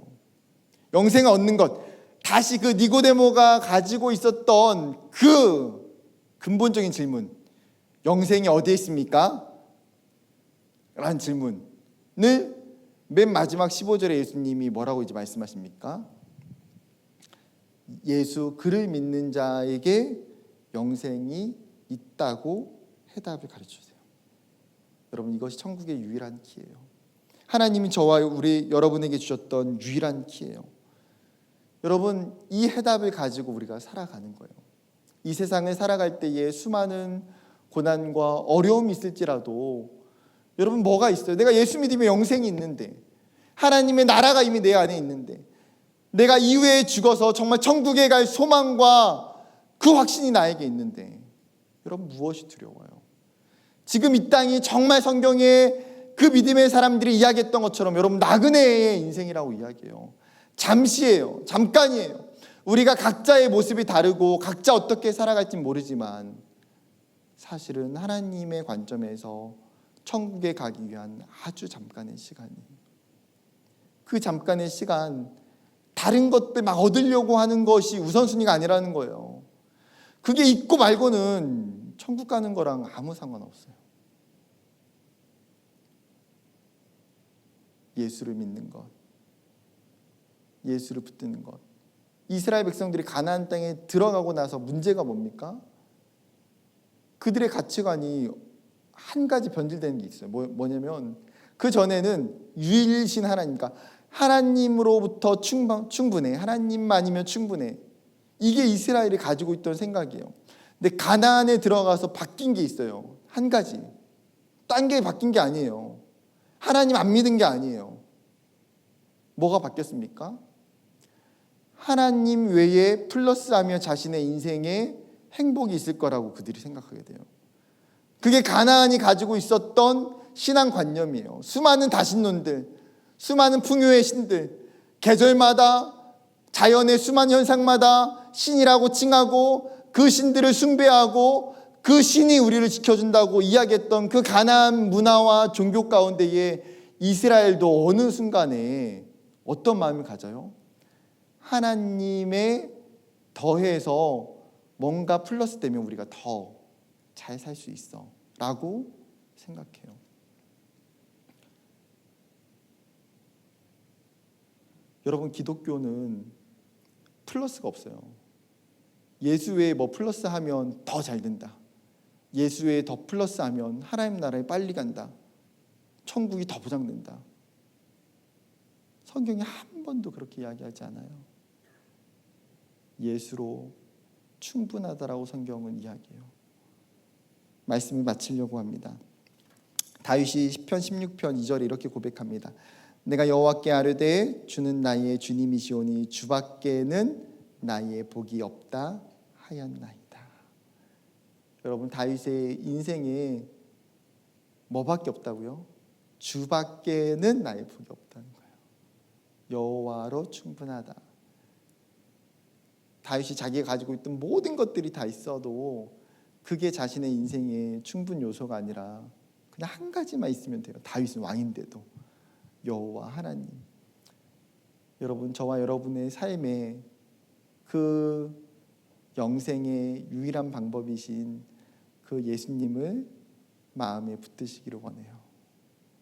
영생을 얻는 것. 다시 그 니고데모가 가지고 있었던 그 근본적인 질문. 영생이 어디에 있습니까? 라는 질문을 맨 마지막 15절에 예수님이 뭐라고 이제 말씀하십니까? 예수 그를 믿는 자에게 영생이 있다고 해답을 가르쳐주세요. 여러분 이것이 천국의 유일한 키예요. 하나님이 저와 여러분에게 주셨던 유일한 키예요. 여러분 이 해답을 가지고 우리가 살아가는 거예요. 이 세상을 살아갈 때에 수많은 고난과 어려움이 있을지라도 여러분 뭐가 있어요? 내가 예수 믿으면 영생이 있는데 하나님의 나라가 이미 내 안에 있는데 내가 이후에 죽어서 정말 천국에 갈 소망과 그 확신이 나에게 있는데 여러분 무엇이 두려워요? 지금 이 땅이 정말 성경에 그 믿음의 사람들이 이야기했던 것처럼 여러분 나그네의 인생이라고 이야기해요. 잠시예요. 잠깐이에요. 우리가 각자의 모습이 다르고 각자 어떻게 살아갈지 모르지만 사실은 하나님의 관점에서 천국에 가기 위한 아주 잠깐의 시간이에요. 그 잠깐의 시간 다른 것들 막 얻으려고 하는 것이 우선순위가 아니라는 거예요. 그게 있고 말고는 천국 가는 거랑 아무 상관없어요. 예수를 믿는 것, 예수를 붙드는 것. 이스라엘 백성들이 가나안 땅에 들어가고 나서 문제가 뭡니까? 그들의 가치관이 한 가지 변질되는 게 있어요. 뭐냐면 그 전에는 유일신 하나님, 그러니까 하나님으로부터 충분해, 하나님만이면 충분해, 이게 이스라엘이 가지고 있던 생각이에요. 근데 가나안에 들어가서 바뀐 게 있어요. 한 가지. 딴 게 바뀐 게 아니에요. 하나님 안 믿은 게 아니에요. 뭐가 바뀌었습니까? 하나님 외에 플러스하며 자신의 인생에 행복이 있을 거라고 그들이 생각하게 돼요. 그게 가나안이 가지고 있었던 신앙관념이에요. 수많은 다신론들, 수많은 풍요의 신들, 계절마다 자연의 수많은 현상마다 신이라고 칭하고 그 신들을 숭배하고 그 신이 우리를 지켜준다고 이야기했던 그 가나안 문화와 종교 가운데에 이스라엘도 어느 순간에 어떤 마음을 가져요? 하나님에 더해서 뭔가 플러스 되면 우리가 더 잘 살 수 있어 라고 생각해요. 여러분, 기독교는 플러스가 없어요. 예수 외에 뭐 플러스 하면 더 잘 된다, 예수 외에 더 플러스 하면 하나님 나라에 빨리 간다, 천국이 더 보장된다. 성경이 한 번도 그렇게 이야기하지 않아요. 예수로 충분하다라고 성경은 이야기해요. 말씀을 마치려고 합니다. 다윗이 시편 16편 2절에 이렇게 고백합니다. 내가 여호와께 아뢰되 주는 나의 주님이시오니 주밖에는 나의 복이 없다 하였나이다. 여러분, 다윗의 인생에 뭐밖에 없다고요? 주밖에는 나의 복이 없다는 거예요. 여호와로 충분하다. 다윗이 자기가 가지고 있던 모든 것들이 다 있어도 그게 자신의 인생의 충분 요소가 아니라 그냥 한 가지만 있으면 돼요. 다윗은 왕인데도 여호와 하나님. 여러분, 저와 여러분의 삶에 그 영생의 유일한 방법이신 그 예수님을 마음에 붙드시기를 원해요.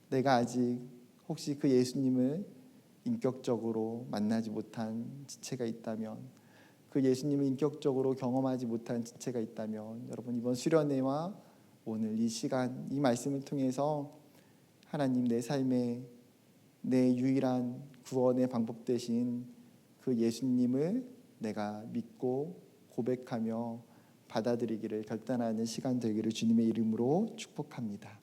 내가 아직 혹시 그 예수님을 인격적으로 만나지 못한 지체가 있다면, 그 예수님을 인격적으로 경험하지 못한 지체가 있다면, 여러분, 이번 수련회와 오늘 이 시간, 이 말씀을 통해서 하나님, 내 삶에 내 유일한 구원의 방법 되신 그 예수님을 내가 믿고 고백하며 받아들이기를 결단하는 시간 되기를 주님의 이름으로 축복합니다.